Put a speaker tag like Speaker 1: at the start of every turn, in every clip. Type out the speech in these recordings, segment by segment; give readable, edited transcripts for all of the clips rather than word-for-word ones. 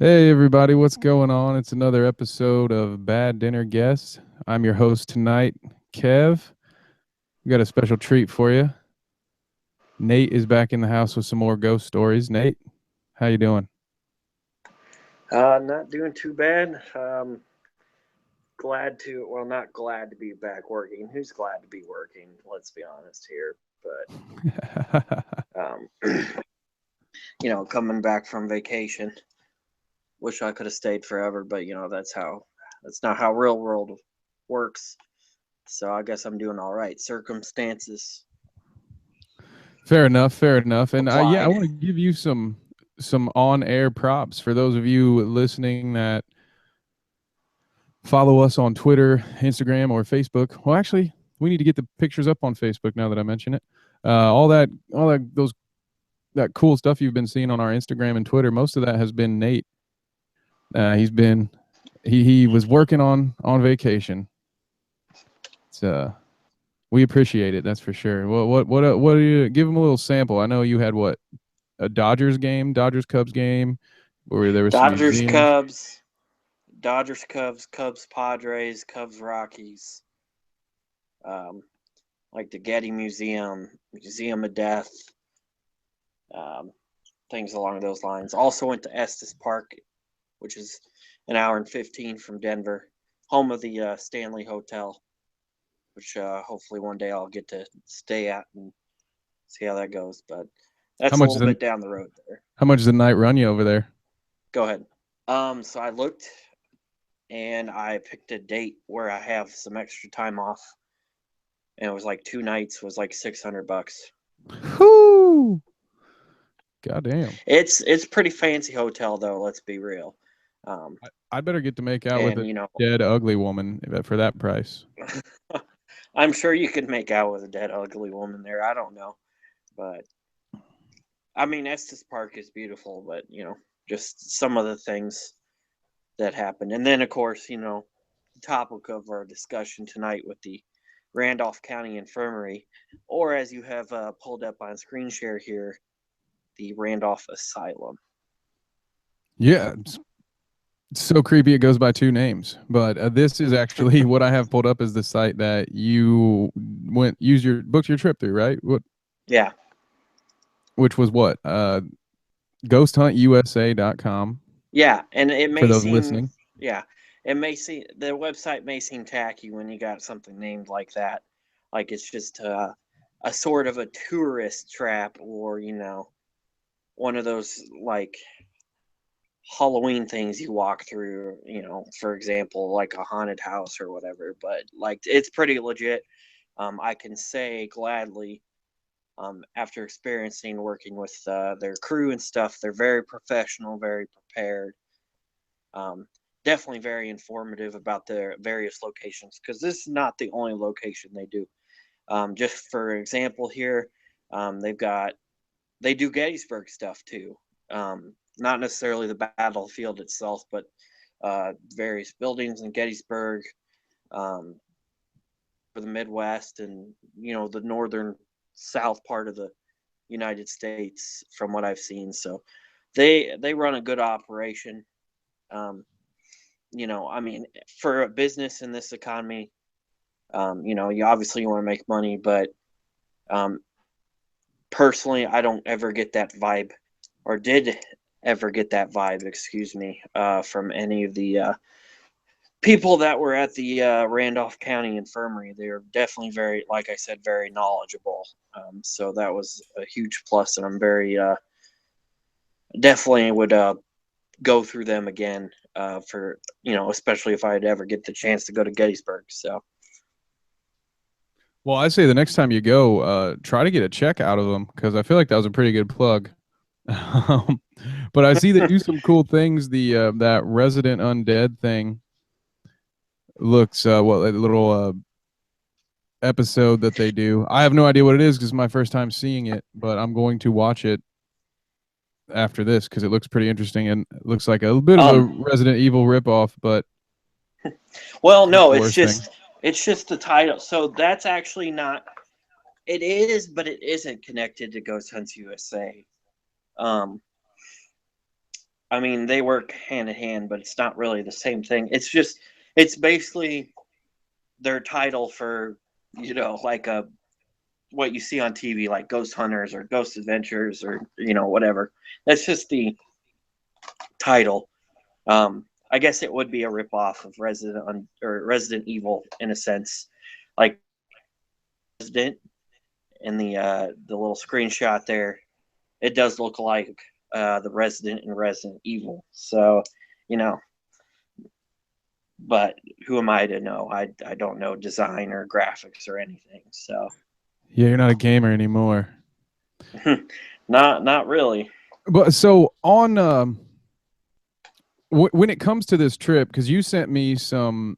Speaker 1: Hey everybody, what's going on? It's another episode of Bad Dinner Guests. I'm your host tonight, Kev. We got a special treat for you. Nate is back in the house with some more ghost stories. Nate, how you doing?
Speaker 2: Not doing too bad. Glad to, well, not glad to be back working. Who's glad to be working? Let's be honest here. But, coming back from vacation, wish I could have stayed forever, but, that's not how real world works. So I guess I'm doing all right. Circumstances
Speaker 1: Fair enough, fair enough. And yeah, I
Speaker 2: applied.
Speaker 1: want to give you some on-air props for those of you listening that follow us on Twitter, Instagram, or Facebook. Well, actually, we need to get the pictures up on Facebook now that I mention it. Those that cool stuff you've been seeing on our Instagram and Twitter, most of that has been Nate. He's been he was working on vacation. It's we appreciate it, that's for sure. What do you give him a little sample? I know you had what, a Dodgers game, Dodgers Cubs game, where there was some
Speaker 2: Dodgers,
Speaker 1: museums.
Speaker 2: Cubs, Dodgers, Cubs, Cubs, Padres, Cubs, Rockies. Um, like the Getty Museum, Museum of Death, um, things along those lines. Also went to Estes Park, which is an hour and 15 from Denver, home of the Stanley Hotel, which hopefully one day I'll get to stay at and see how that goes. But
Speaker 1: How
Speaker 2: that's a
Speaker 1: much
Speaker 2: little
Speaker 1: the
Speaker 2: bit down the road there.
Speaker 1: how much does the night run you over there?
Speaker 2: Go ahead. So I looked and I picked a date where I have some extra time off, and it was like 2 nights was like $600.
Speaker 1: Whoo! Goddamn.
Speaker 2: It's pretty fancy hotel though. Let's be real. Um,
Speaker 1: I'd better get to make out with
Speaker 2: and
Speaker 1: a dead ugly woman for that price.
Speaker 2: I'm sure you could make out with a dead ugly woman there. I don't know, but I mean Estes Park is beautiful, but just some of the things that happened, and then of course the topic of our discussion tonight with the Randolph County Infirmary, or as you have pulled up on screen share here, the Randolph Asylum.
Speaker 1: Yeah, it's so creepy. It goes by two names, but this is actually what I have pulled up as the site that you went use your booked your trip through, right? What
Speaker 2: Yeah,
Speaker 1: which was what? Ghosthuntusa.com
Speaker 2: yeah, and it
Speaker 1: for
Speaker 2: may
Speaker 1: those
Speaker 2: seem,
Speaker 1: listening.
Speaker 2: yeah, it may seem the website may seem tacky when you got something named like that, like it's just a sort of a tourist trap, or one of those like Halloween things you walk through, for example, like a haunted house or whatever. But like it's pretty legit. I can say gladly, after experiencing working with their crew and stuff, they're very professional, very prepared. Um, Definitely very informative about their various locations because this is not the only location they do. Just for example, here they do Gettysburg stuff too. Not necessarily the battlefield itself, but various buildings in Gettysburg, um, for the Midwest and the northern south part of the United States, from what I've seen. So they run a good operation. Um, I mean, for a business in this economy, you obviously want to make money, but um, personally, I don't ever get that vibe, or did ever get that vibe, excuse me, from any of the people that were at the Randolph County Infirmary. They are definitely very, like I said, very knowledgeable. So that was a huge plus, and I'm very definitely would go through them again for especially if I'd ever get the chance to go to Gettysburg. So
Speaker 1: Well, I say the next time you go, try to get a check out of them because I feel like that was a pretty good plug. Um, but I see they do some cool things. The that resident undead thing looks what a little episode that they do. I have no idea what it is because it's my first time seeing it, but I'm going to watch it after this because it looks pretty interesting and it looks like a bit of a
Speaker 2: um,
Speaker 1: Resident Evil ripoff, but
Speaker 2: well,
Speaker 1: it's not
Speaker 2: no,
Speaker 1: the
Speaker 2: it's
Speaker 1: worst thing.
Speaker 2: just it's just the title. So that's actually not. It is, but it isn't connected to Ghost Hunts USA. Um, I mean, they work hand in hand, but it's not really the same thing. It's basically their title for, like what you see on TV, like Ghost Hunters or Ghost Adventures or whatever. That's just the title. I guess it would be a ripoff of Resident Evil in a sense, like Resident in the little screenshot there. It does look like the Resident in Resident Evil. So, you know, but who am I to know? I don't know design or graphics or anything. So,
Speaker 1: Yeah, you're not a gamer anymore.
Speaker 2: not really.
Speaker 1: But so on when it comes to this trip, because you sent me some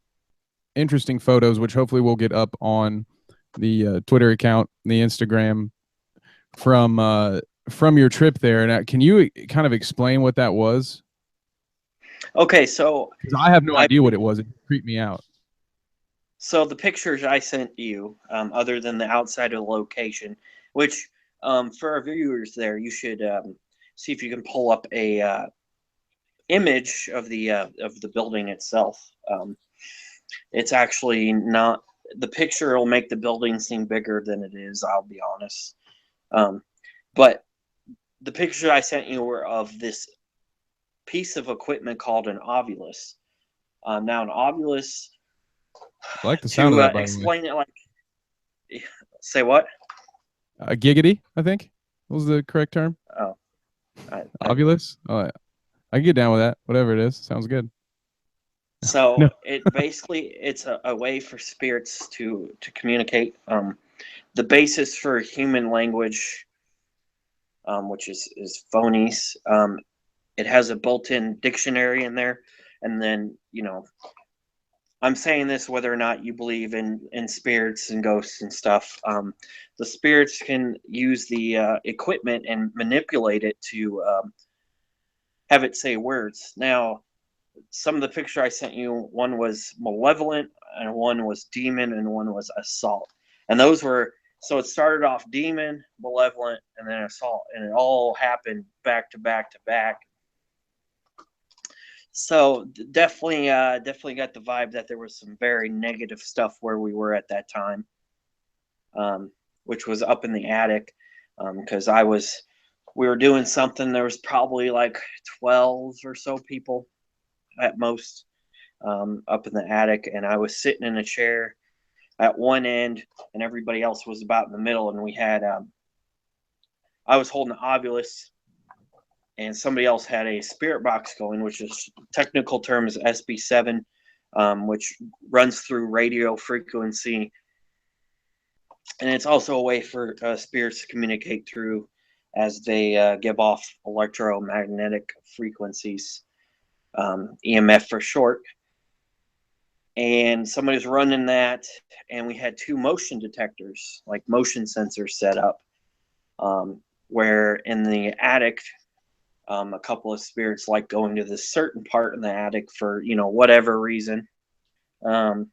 Speaker 1: interesting photos, which hopefully we'll get up on the Twitter account, the Instagram from your trip there. And can you kind of explain what that was?
Speaker 2: Okay, so
Speaker 1: Because I have no idea what it was. It creeped me out.
Speaker 2: So the pictures I sent you, other than the outside of the location, which for our viewers there, you should see if you can pull up a image of the building itself. It's actually not the picture will make the building seem bigger than it is. I'll be honest, but the pictures I sent you were of this piece of equipment called an ovulus. Now, an ovulus,
Speaker 1: I like the sound of
Speaker 2: to
Speaker 1: that, by the way.
Speaker 2: explain it like, say what?
Speaker 1: A giggity, I think was the correct term.
Speaker 2: Oh,
Speaker 1: Ovulus. Oh, I can get down with that. Whatever it is, sounds good.
Speaker 2: so
Speaker 1: No.
Speaker 2: it's a way for spirits to communicate. The basis for human language, which is phonies. It has a built-in dictionary in there, and then I'm saying this whether or not you believe in spirits and ghosts and stuff. The spirits can use the equipment and manipulate it to have it say words. Now, some of the picture I sent you, one was malevolent, and one was demon, and one was assault. And those were so it started off demon, malevolent, and then assault, and it all happened back to back to back. So definitely got the vibe that there was some very negative stuff where we were at that time, which was up in the attic, because we were doing something. There was probably like 12 or so people at most, up in the attic, and I was sitting in a chair at one end, and everybody else was about in the middle, and we had I was holding the ovulus, and somebody else had a spirit box going, which is technical term is SB7, which runs through radio frequency, and it's also a way for spirits to communicate through as they give off electromagnetic frequencies, EMF for short. And somebody was running that, and we had two motion detectors, like motion sensors set up, where in the attic, a couple of spirits like going to this certain part in the attic for whatever reason, and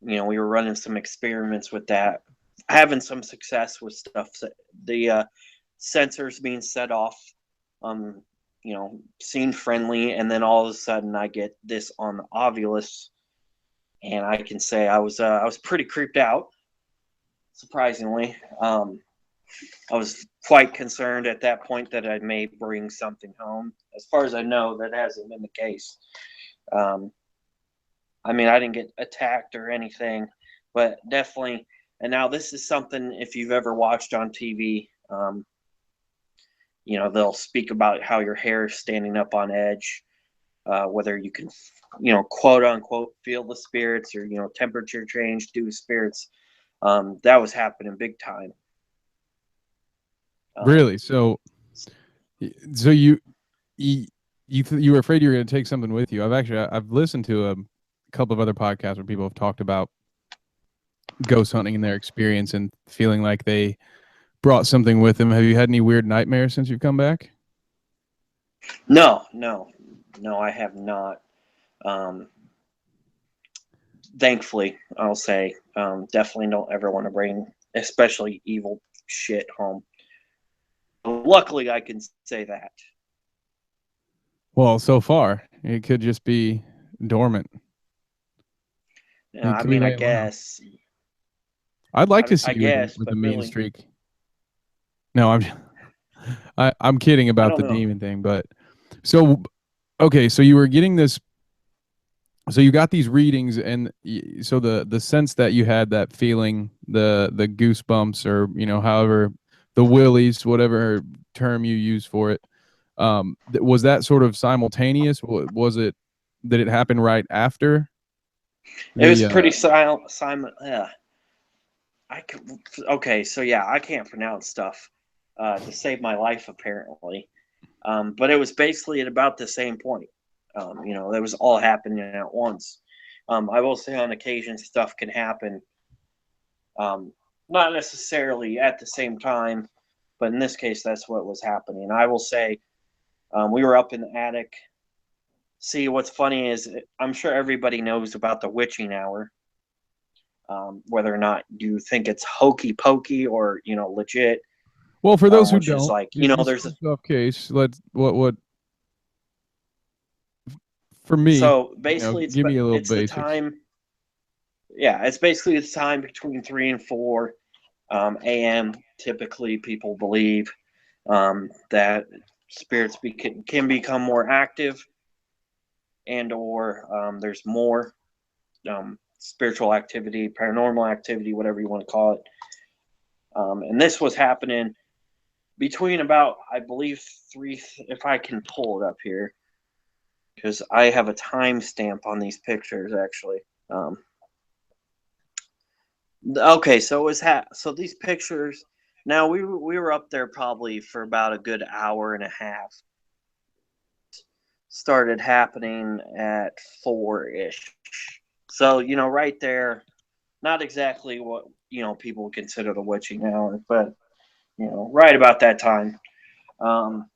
Speaker 2: we were running some experiments with that, having some success with stuff. The sensors being set off, seemed friendly, and then all of a sudden I get this on the ovulus, and I can say I was pretty creeped out, surprisingly. I was quite concerned at that point that I may bring something home. As far as I know, that hasn't been the case. I mean, I didn't get attacked or anything, but definitely. And now this is something, if you've ever watched on TV, they'll speak about how your hair is standing up on edge, whether you can, quote unquote, feel the spirits or, temperature change due to spirits. That was happening big time.
Speaker 1: Really? So you were afraid you were going to take something with you. I've listened to a couple of other podcasts where people have talked about ghost hunting and their experience and feeling like they brought something with them. Have you had any weird nightmares since you've come back?
Speaker 2: No, I have not. Thankfully, I'll say, definitely don't ever want to bring, especially evil shit home. luckily I can say that.
Speaker 1: Well, so far it could just be dormant. It
Speaker 2: I
Speaker 1: could be
Speaker 2: mean, I
Speaker 1: laying low.
Speaker 2: guess.
Speaker 1: I'd like to see
Speaker 2: I
Speaker 1: you with
Speaker 2: guess,
Speaker 1: a
Speaker 2: but
Speaker 1: mean
Speaker 2: really,
Speaker 1: streak. No, I'm kidding
Speaker 2: I
Speaker 1: about
Speaker 2: don't
Speaker 1: the
Speaker 2: know.
Speaker 1: demon thing, but so okay, so you were getting this, so you got these readings, and so the sense that you had, that feeling, the goosebumps, or however, the willies, whatever term you use for it, was that sort of simultaneous? Was it, did it happen right after
Speaker 2: It was
Speaker 1: the
Speaker 2: pretty silent. Simon, yeah. Okay, so yeah, I can't pronounce stuff to save my life apparently, but it was basically at about the same point. That was all happening at once. I will say on occasion stuff can happen, um, not necessarily at the same time, but in this case, that's what was happening. I will say we were up in the attic. See, what's funny is I'm sure everybody knows about the witching hour. Whether or not you think it's hokey pokey or legit,
Speaker 1: well, for those who
Speaker 2: which is
Speaker 1: don't,
Speaker 2: like
Speaker 1: just
Speaker 2: there's a,
Speaker 1: first off case, let's what for me,
Speaker 2: so basically
Speaker 1: give me a little
Speaker 2: it's the
Speaker 1: basics.
Speaker 2: time. Yeah, it's basically the time between 3 and 4 a.m. Typically, people believe that spirits can become more active, and or there's more spiritual activity, paranormal activity, whatever you want to call it. And this was happening between about, I believe, three. If I can pull it up here, because I have a timestamp on these pictures actually. Um, okay, so it was so these pictures. Now we were up there probably for about a good hour and a half. Started happening at 4-ish. So right there, not exactly what people consider the witching hour, but right about that time. Um,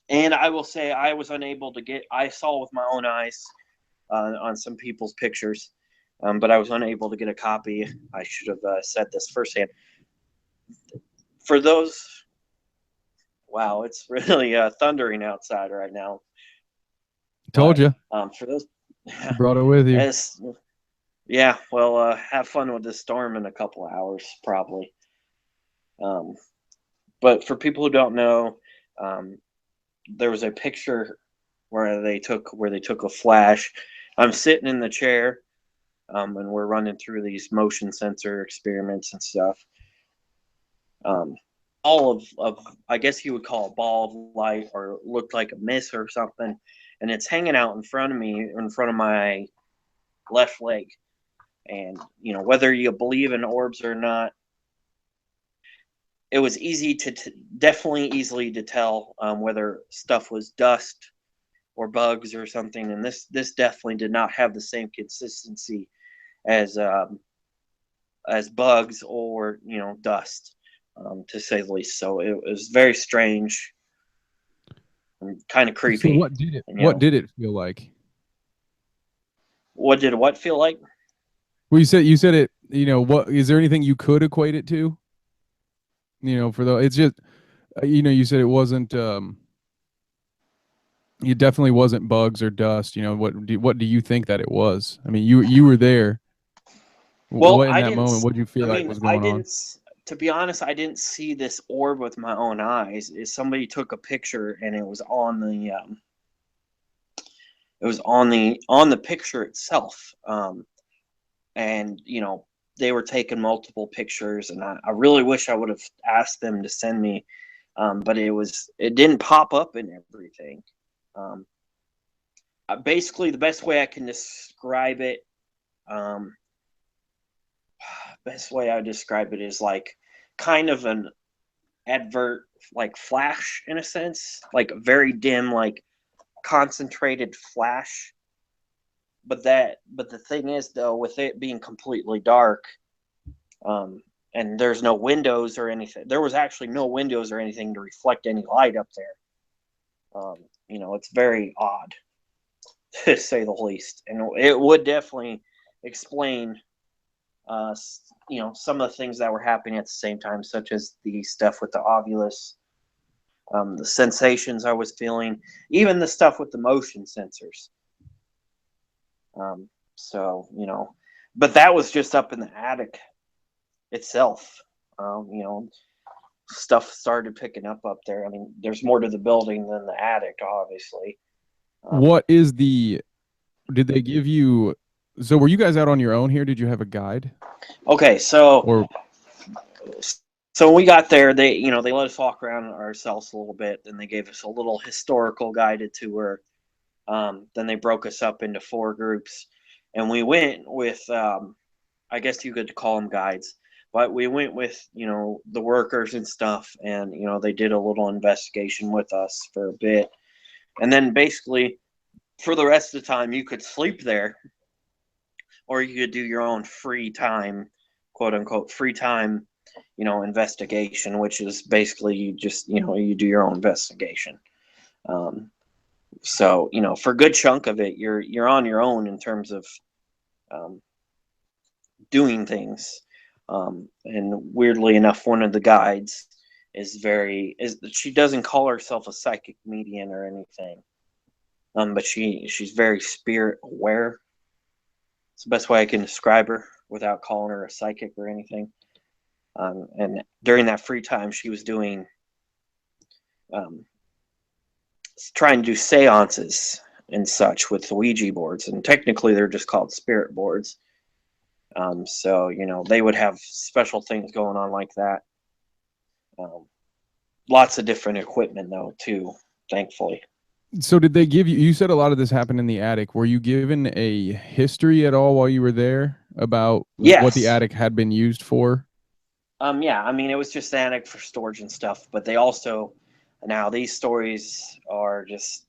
Speaker 2: and I will say I was unable to get. I saw with my own eyes on some people's pictures, but I was unable to get a copy. I should have said this firsthand. For those, wow, it's really thundering outside right now.
Speaker 1: Told
Speaker 2: But
Speaker 1: you,
Speaker 2: for those,
Speaker 1: you brought it with you.
Speaker 2: as yeah, well, have fun with this storm in a couple of hours, probably. Um, but for people who don't know, um, there was a picture where they took a flash. I'm sitting in the chair, and we're running through these motion sensor experiments and stuff. Um, all of I guess you would call a ball of light or looked like a mist or something, and it's hanging out in front of me, in front of my left leg. And whether you believe in orbs or not, it was easy to definitely easily to tell whether stuff was dust or bugs or something. And this definitely did not have the same consistency as bugs or dust, to say the least. So it was very strange and kind of
Speaker 1: So
Speaker 2: creepy. And
Speaker 1: what did it feel like?
Speaker 2: what did what feel like?
Speaker 1: Well, you said it. What is there anything you could equate it to? For the it's just you said it wasn't. It definitely wasn't bugs or dust. What do you think that it was? I mean, you were there.
Speaker 2: Well,
Speaker 1: What in
Speaker 2: I
Speaker 1: that
Speaker 2: didn't.
Speaker 1: moment? What did you feel
Speaker 2: I
Speaker 1: like
Speaker 2: mean,
Speaker 1: was
Speaker 2: I
Speaker 1: going on?
Speaker 2: didn't. To be honest, I didn't see this orb with my own eyes. Somebody took a picture, and it was on the. It was on the picture itself, and they were taking multiple pictures, and I really wish I would have asked them to send me, but it didn't pop up in everything. Um, Basically, the best way I can describe it. Um, Best way I would describe it is like kind of an advert, like flash in a sense, like very dim, like concentrated flash. But the thing is though, with it being completely dark, um, and there's no windows or anything, there was actually no windows or anything to reflect any light up there. It's very odd to say the least, and it would definitely explain some of the things that were happening at the same time, such as the stuff with the ovulus, the sensations I was feeling, even the stuff with the motion sensors. So, but that was just up in the attic itself. Stuff started picking up there. I mean, there's more to the building than the attic, obviously.
Speaker 1: What is the, did they give you, so were you guys out on your own here? Did you have a guide?
Speaker 2: Okay, so
Speaker 1: Or
Speaker 2: when we got there, they let us walk around ourselves a little bit. Then they gave us a little historical guided tour. Then they broke us up into 4 groups, and we went with, I guess you could call them guides, but we went with, the workers and stuff, and, they did a little investigation with us for a bit. And then basically for the rest of the time you could sleep there, or you could do your own free time, quote unquote, free time, investigation, which is basically you just, you do your own investigation. So, for a good chunk of it, you're on your own in terms of doing things. And weirdly enough, one of the guides she doesn't call herself a psychic medium or anything. But she's very spirit aware. It's the best way I can describe her without calling her a psychic or anything. And during that free time, she was doing, trying to do seances and such with the Ouija boards. And technically, they're just called spirit boards. So, they would have special things going on like that. Lots of different equipment, though, too, thankfully.
Speaker 1: so did they give you, you said a lot of this happened in the attic. Were you given a history at all while you were there about what the
Speaker 2: Yes.
Speaker 1: attic had been used for?
Speaker 2: Yeah, I mean, it was just the attic for storage and stuff, but they also, now these stories are just,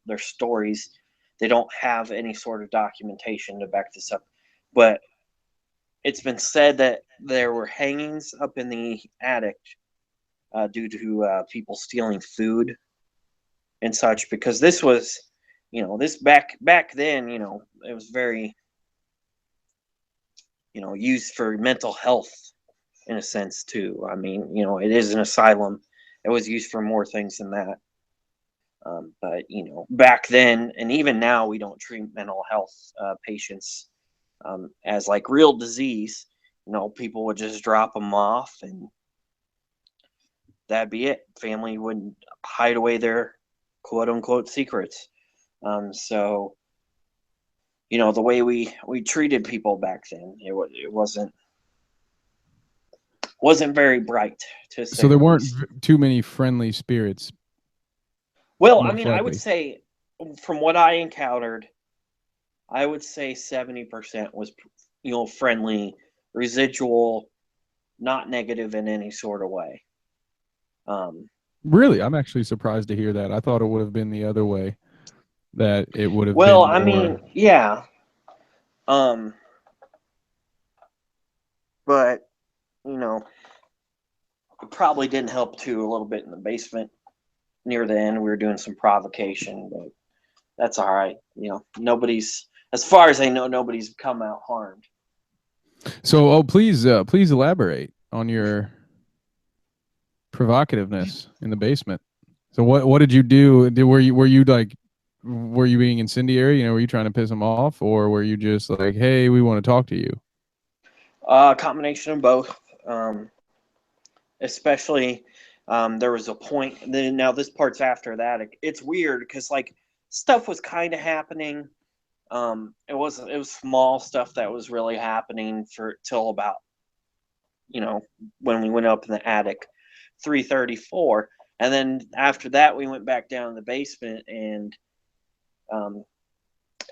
Speaker 2: they're stories. They don't have any sort of documentation to back this up. But it's been said that there were hangings up in the attic due to people stealing food and such, because this was, this back then, it was very, used for mental health in a sense too. I mean, it is an asylum. It was used for more things than that. But back then and even now, we don't treat mental health patients as like real disease. People would just drop them off, and that'd be it. Family wouldn't hide away their quote unquote secrets. So the way we treated people back then, it wasn't very bright, to say
Speaker 1: So there
Speaker 2: the
Speaker 1: weren't
Speaker 2: least.
Speaker 1: too many friendly spirits,
Speaker 2: Well, I
Speaker 1: most
Speaker 2: mean, I would
Speaker 1: likely.
Speaker 2: say from what I encountered, I would say 70% was, friendly, residual, not negative in any sort of way.
Speaker 1: Really, I'm actually surprised to hear that. I thought it would have been the other way, that it would have
Speaker 2: Well,
Speaker 1: been
Speaker 2: I
Speaker 1: more.
Speaker 2: mean, yeah. Um, but, it probably didn't help too a little bit in the basement near the end. We were doing some provocation, but that's all right. Nobody's, as far as I know, nobody's come out harmed.
Speaker 1: So, please elaborate on your provocativeness in the basement. So, what did you do? Were you like, were you being incendiary? Were you trying to piss them off, or were you just like, hey, we want to talk to you?
Speaker 2: Combination of both. Especially, there was a point. Then now this part's after that. It's weird because like stuff was kind of happening. It was small stuff that was really happening for till about, when we went up in the attic, 3:34, and then after that we went back down in the basement, and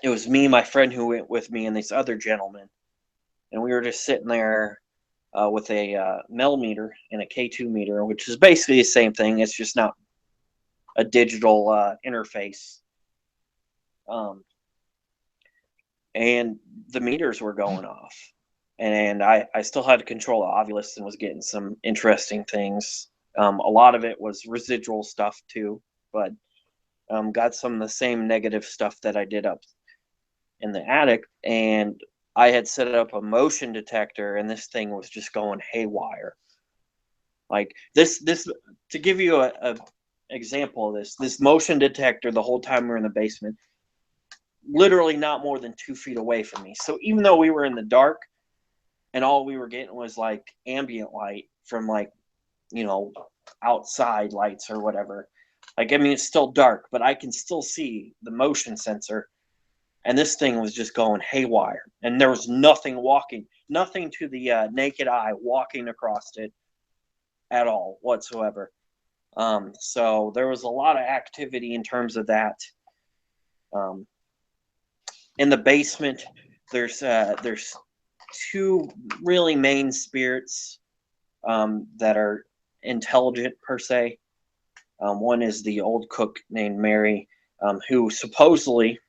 Speaker 2: it was me, my friend who went with me, and this other gentleman, and we were just sitting there with a Mel meter and a K2 meter, which is basically the same thing. It's just not a digital interface. And the meters were going off. And I still had to control the Ovilus and was getting some interesting things. A lot of it was residual stuff too, but got some of the same negative stuff that I did up in the attic. And I had set up a motion detector, and this thing was just going haywire. Like this to give you a example of this motion detector the whole time we were in the basement, literally not more than 2 feet away from me. So even though we were in the dark and all we were getting was like ambient light from like, you know, outside lights or whatever. Like, I mean, it's still dark, but I can still see the motion sensor. And this thing was just going haywire. And there was nothing to the naked eye walking across it at all whatsoever. So there was a lot of activity in terms of that. Um, in the basement, there's two really main spirits that are intelligent per se. One is the old cook named Mary, who supposedly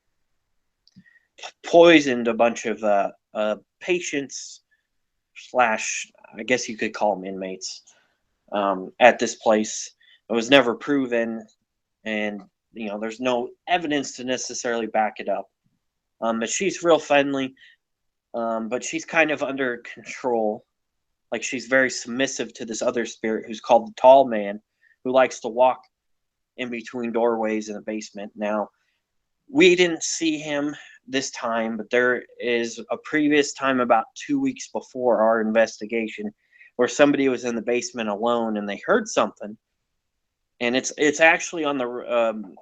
Speaker 2: poisoned a bunch of patients slash, I guess you could call them inmates, at this place. It was never proven, and there's no evidence to necessarily back it up. But she's real friendly, but she's kind of under control. Like, she's very submissive to this other spirit who's called the Tall Man, who likes to walk in between doorways in the basement. Now, we didn't see him this time, but there is a previous time about 2 weeks before our investigation where somebody was in the basement alone and they heard something, and it's actually on the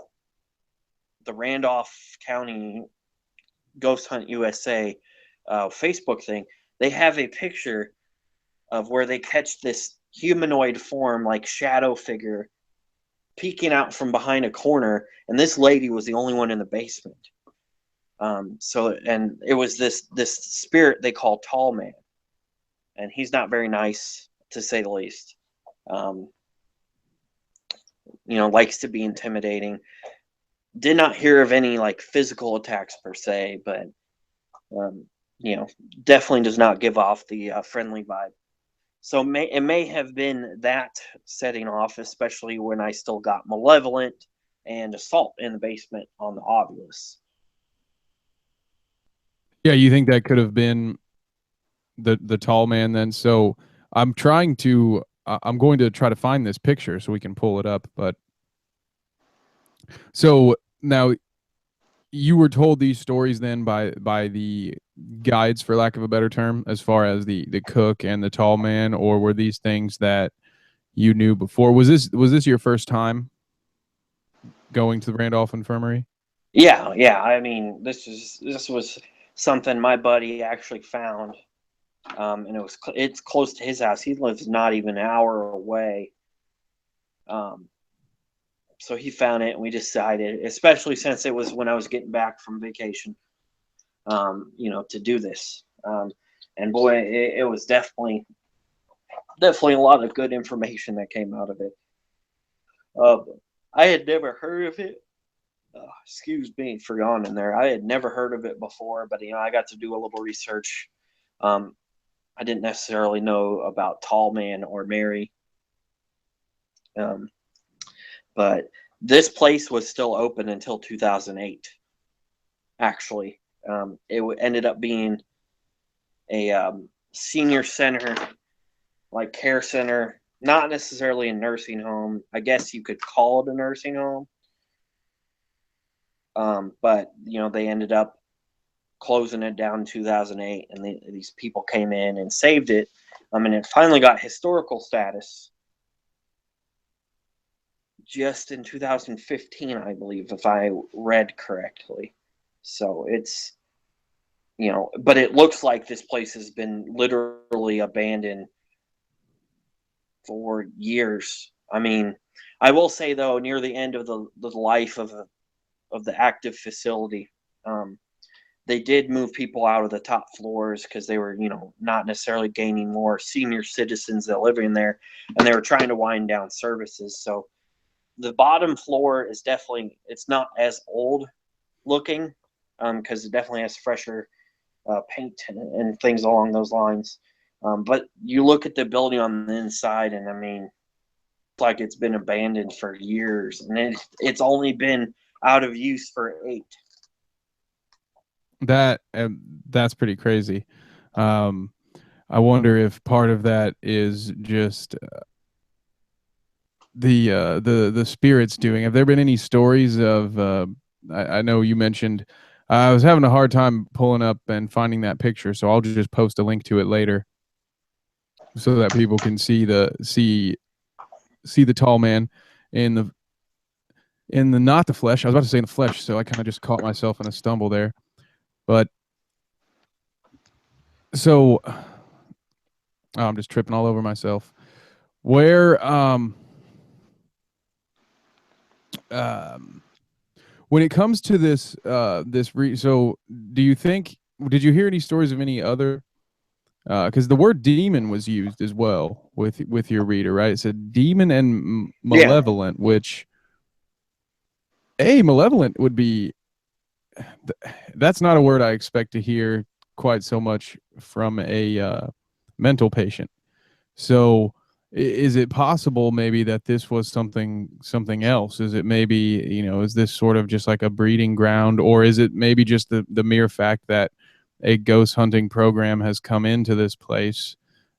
Speaker 2: Randolph County Ghost Hunt USA Facebook thing. They have a picture of where they catch this humanoid form, like shadow figure, peeking out from behind a corner, and this lady was the only one in the basement. And it was this spirit they call Tall Man, and he's not very nice to say the least. Um, likes to be intimidating. Did not hear of any like physical attacks per se, but um, definitely does not give off the friendly vibe. So it may have been that setting off, especially when I still got malevolent and assault in the basement on the Ovilus.
Speaker 1: Yeah, you think that could have been the tall man then? So I'm going to try to find this picture so we can pull it up. But so now you were told these stories then by the guides, for lack of a better term, as far as the cook and the tall man, or were these things that you knew before? Was this your first time going to the Randolph Infirmary?
Speaker 2: Yeah. I mean, this was something my buddy actually found, and it's close to his house. He lives not even an hour away. Um, so he found it, and we decided, especially since it was when I was getting back from vacation, to do this. And boy, it was definitely a lot of good information that came out of it. Uh, I had never heard of it. Excuse me for yawning there. I had never heard of it before, but I got to do a little research. Um, I didn't necessarily know about Tall Man or Mary, um, but this place was still open until 2008. Actually, it ended up being a senior center, like care center, not necessarily a nursing home. I guess you could call it a nursing home. But they ended up closing it down in 2008, and these people came in and saved it. And it finally got historical status just in 2015, I believe, if I read correctly. So but it looks like this place has been literally abandoned for years. I mean, I will say though, near the end of the life of the active facility, they did move people out of the top floors because they were, not necessarily gaining more senior citizens that live in there, and they were trying to wind down services. So the bottom floor is definitely, it's not as old looking, because it definitely has fresher paint and things along those lines. But you look at the building on the inside, and I mean, it's like it's been abandoned for years, and it's only been out of use for 8.
Speaker 1: That that's pretty crazy. Um, I wonder if part of that is just the spirits doing? Have there been any stories of? I know you mentioned. I was having a hard time pulling up and finding that picture, so I'll just post a link to it later so that people can see the tall man in the not the flesh. I was about to say in the flesh, so I kind of just caught myself in a stumble there. But so I'm just tripping all over myself. Where um when it comes to so do you think, did you hear any stories of any other, because the word demon was used as well with your reader, right? It said demon and
Speaker 2: Yeah.
Speaker 1: malevolent, which a malevolent would be, that's not a word I expect to hear quite so much from a mental patient. So is it possible maybe that this was something else? Is it maybe, is this sort of just like a breeding ground, or is it maybe just the mere fact that a ghost hunting program has come into this place,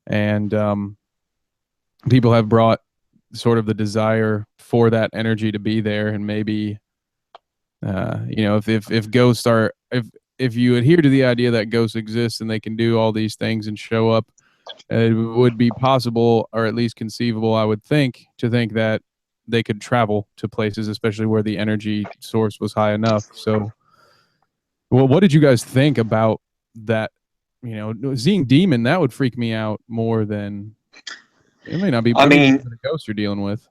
Speaker 1: and people have brought sort of the desire for that energy to be there, and maybe if ghosts are, if you adhere to the idea that ghosts exist and they can do all these things and show up, it would be possible, or at least conceivable, I would think, to think that they could travel to places, especially where the energy source was high enough. So, well, what did you guys think about that? Seeing demon, that would freak me out more than, it may not be,
Speaker 2: I
Speaker 1: maybe not
Speaker 2: mean,
Speaker 1: even a ghost you're dealing with.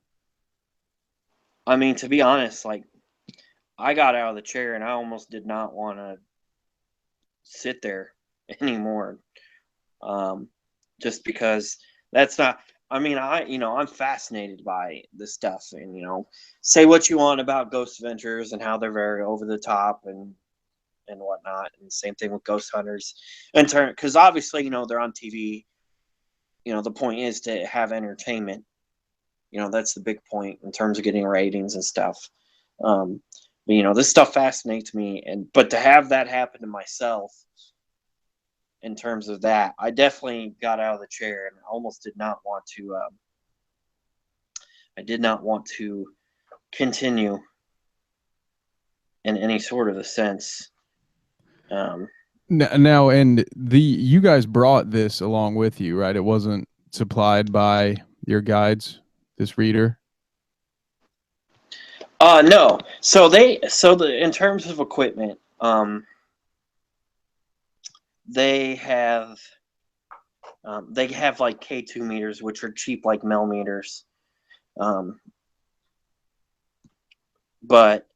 Speaker 2: to be honest, like I got out of the chair and I almost did not want to sit there anymore. Um, just because that's not. I mean, I'm fascinated by this stuff, and say what you want about ghost adventures and how they're very over the top and whatnot, and same thing with ghost hunters, in turn, because obviously they're on TV. The point is to have entertainment. That's the big point in terms of getting ratings and stuff. Um, but this stuff fascinates me, but to have that happen to myself in terms of that, I definitely got out of the chair and almost did not want to. I did not want to continue in any sort of a sense. Um,
Speaker 1: Now, and you guys brought this along with you, right? It wasn't supplied by your guides, this reader.
Speaker 2: no. In terms of equipment, they have like K2 meters, which are cheap like millimeters. But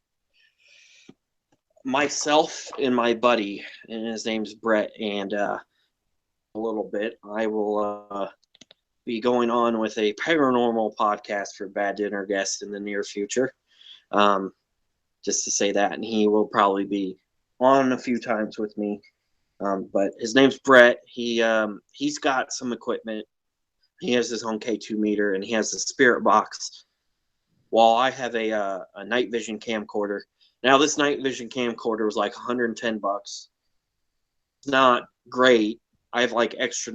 Speaker 2: myself and my buddy, and his name's Brett, and a little bit, I will be going on with a paranormal podcast for Bad Dinner Guest in the near future. Just to say that, and he will probably be on a few times with me. But his name's Brett. He's got some equipment. He has his own K2 meter, and he has a spirit box. While I have a night vision camcorder. Now this night vision camcorder was like $110. It's not great. I have like extra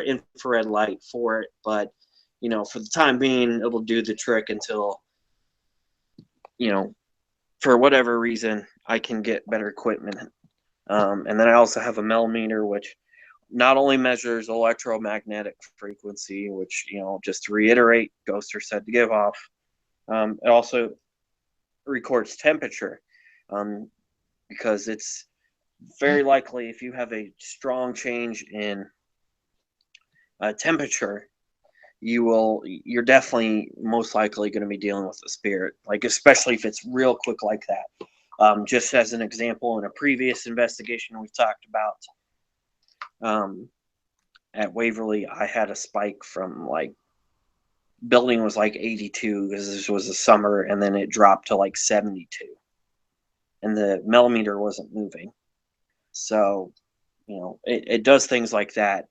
Speaker 2: infrared light for it, but for the time being, it'll do the trick until for whatever reason I can get better equipment. And then I also have a millimeter, which not only measures electromagnetic frequency, which just to reiterate, ghosts are said to give off. It also records temperature, because it's very likely if you have a strong change in temperature, you're definitely most likely going to be dealing with a spirit, like especially if it's real quick like that. Just as an example, in a previous investigation we've talked about, at Waverly, I had a spike from like building was like 82 because this was the summer, and then it dropped to like 72, and the millimeter wasn't moving. So, it does things like that.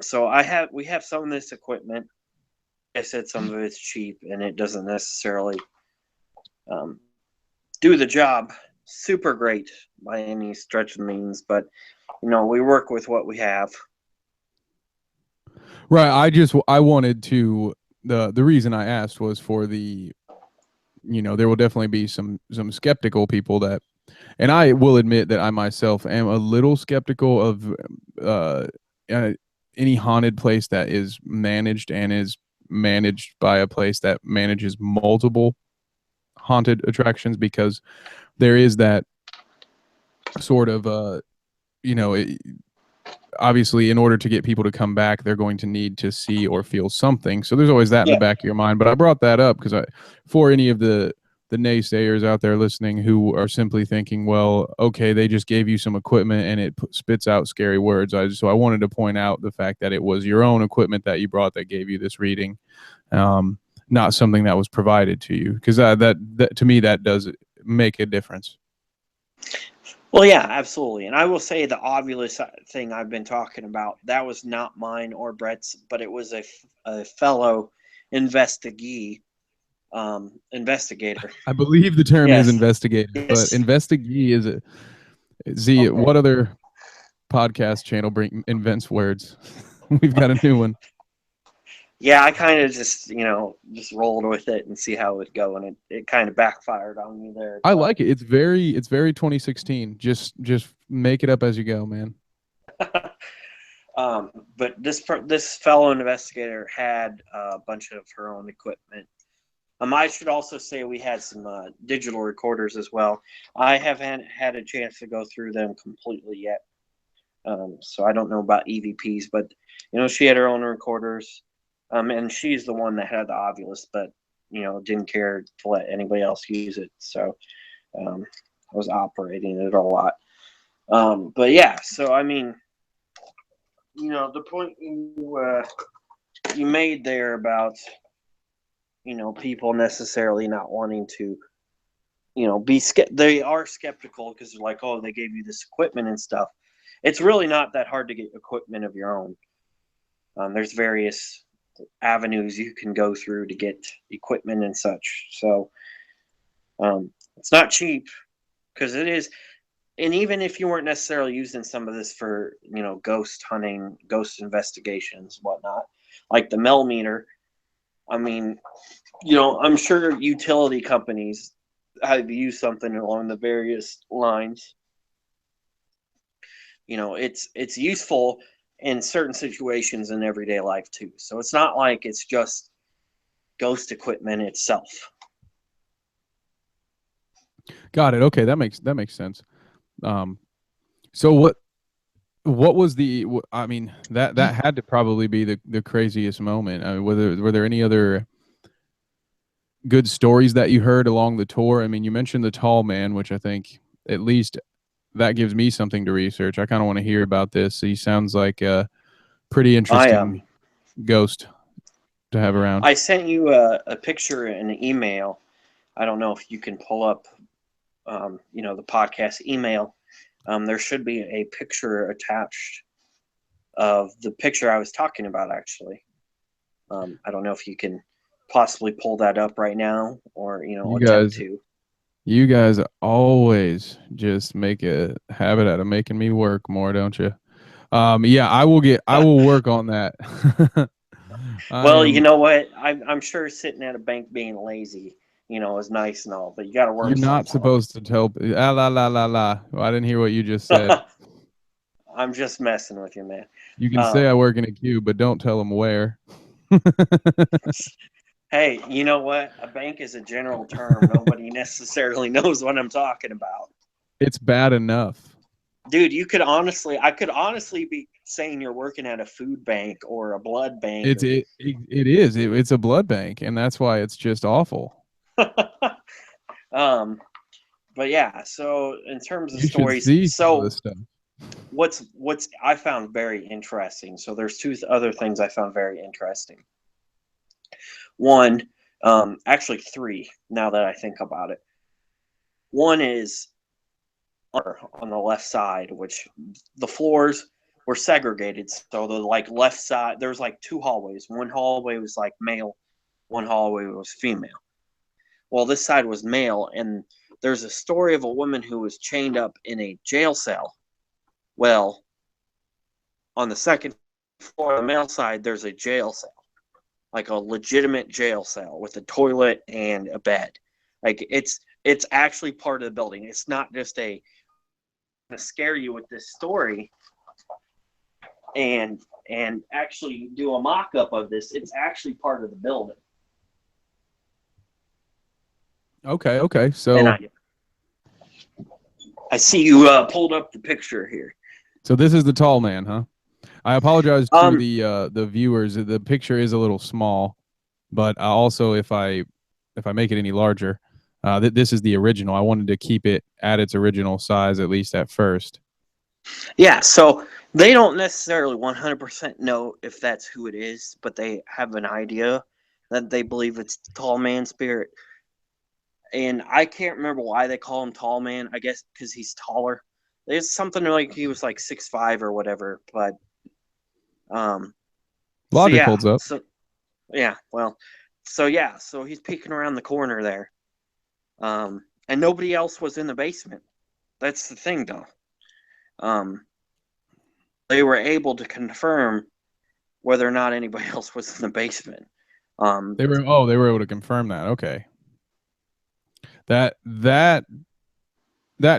Speaker 2: So we have some of this equipment. I said some of it's cheap, and it doesn't necessarily do the job super great by any stretch of the means, but we work with what we have.
Speaker 1: Right. I wanted to the reason I asked was for the, there will definitely be some skeptical people that, and I will admit that I myself am a little skeptical of uh, uh any haunted place that is managed by a place that manages multiple haunted attractions, because there is that sort of you know it, obviously in order to get people to come back, they're going to need to see or feel something. So there's always that in the
Speaker 2: Yeah.
Speaker 1: back of your mind. But I brought that up because for any of the naysayers out there listening who are simply thinking, well, okay, they just gave you some equipment and it spits out scary words. So I wanted to point out the fact that it was your own equipment that you brought that gave you this reading, um, not something that was provided to you. Because that to me that does make a difference.
Speaker 2: Well, yeah, absolutely. And I will say the obvious thing I've been talking about, that was not mine or Brett's, but it was a fellow investigator.
Speaker 1: I believe the term is
Speaker 2: Yes.
Speaker 1: investigator, but
Speaker 2: Yes.
Speaker 1: investigee is it? Z,
Speaker 2: Okay.
Speaker 1: what other podcast channel invents words? We've got a new one.
Speaker 2: Yeah, I kind of just rolled with it and see how it would go, and it kind of backfired on me there.
Speaker 1: I like it. It's very 2016. Just make it up as you go, man.
Speaker 2: But but this fellow investigator had a bunch of her own equipment. I should also say we had some digital recorders as well. I haven't had a chance to go through them completely yet, so I don't know about EVPs. But she had her own recorders, and she's the one that had the Ovilus, but didn't care to let anybody else use it. So I was operating it a lot. But yeah, so I mean, the point you made there about people necessarily not wanting to they are skeptical because they're like, oh, they gave you this equipment and stuff. It's really not that hard to get equipment of your own. There's various avenues you can go through to get equipment and such. So it's not cheap because it is. And even if you weren't necessarily using some of this for ghost hunting, ghost investigations, whatnot, like the millimeter, I mean, I'm sure utility companies have used something along the various lines. It's useful in certain situations in everyday life too. So it's not like it's just ghost equipment itself.
Speaker 1: Got it. Okay, that makes sense. Um, so what was I mean, that had to probably be the craziest moment. I mean, were there any other good stories that you heard along the tour? I mean, you mentioned the tall man, which I think at least that gives me something to research. I kind of want to hear about this. He sounds like a pretty
Speaker 2: I
Speaker 1: interesting ghost to have around.
Speaker 2: I sent you a picture in an email. I don't know if you can pull up, the podcast email. There should be a picture attached of the picture I was talking about, actually. I don't know if you can possibly pull that up right now or,
Speaker 1: You
Speaker 2: attempt
Speaker 1: guys,
Speaker 2: to.
Speaker 1: you guys always just make a habit out of making me work more, don't you? Yeah, I will work on that. I
Speaker 2: Well, you
Speaker 1: am.
Speaker 2: know what? I'm sure sitting at a bank being lazy, is nice and all, but you got to
Speaker 1: You're
Speaker 2: work
Speaker 1: not
Speaker 2: sometime.
Speaker 1: supposed to tell. Ah, la la la la. Well, I didn't hear what you just said.
Speaker 2: I'm just messing with you, man.
Speaker 1: You can say I
Speaker 2: Um,
Speaker 1: work in a queue, but don't tell them where.
Speaker 2: hey, you know what? A bank is a general term. Nobody necessarily knows what I'm talking about.
Speaker 1: It's bad enough.
Speaker 2: Dude, I could honestly be saying you're working at a food bank or a blood bank
Speaker 1: It's a blood bank, and that's why it's just awful.
Speaker 2: um, but yeah, so in terms of
Speaker 1: You should
Speaker 2: stories,
Speaker 1: see some of
Speaker 2: so
Speaker 1: this stuff.
Speaker 2: what's I found very interesting. So there's two other things I found very interesting. One, actually three, now that I think about it. One is on the left side, which the floors were segregated. So the left side, there's two hallways. One hallway was male, one hallway was female. Well, this side was male, and there's a story of a woman who was chained up in a jail cell. Well, on the second floor, the male side, there's a jail cell. like a legitimate jail cell with a toilet and a bed. Like it's actually part of the building. It's not just a to scare you with this story and actually do a mock-up of this. It's actually part of the building.
Speaker 1: Okay.
Speaker 2: And
Speaker 1: So
Speaker 2: I see you pulled up the picture here.
Speaker 1: so this is the tall man, huh? I apologize to
Speaker 2: Um,
Speaker 1: the viewers. The picture is a little small, but also if I make it any larger, this is the original. I wanted to keep it at its original size, at least at first.
Speaker 2: yeah, so they don't necessarily 100% know if that's who it is, but they have an idea that they believe it's the tall man spirit. And I can't remember why they call him tall man. I guess because he's taller. There's something like he was like 6'5" or whatever. But so
Speaker 1: Logic
Speaker 2: yeah,
Speaker 1: holds up.
Speaker 2: so he's peeking around the corner there. And nobody else was in the basement. That's the thing, though. They were able to confirm whether or not anybody else was in the basement.
Speaker 1: They were able to confirm that. Okay. That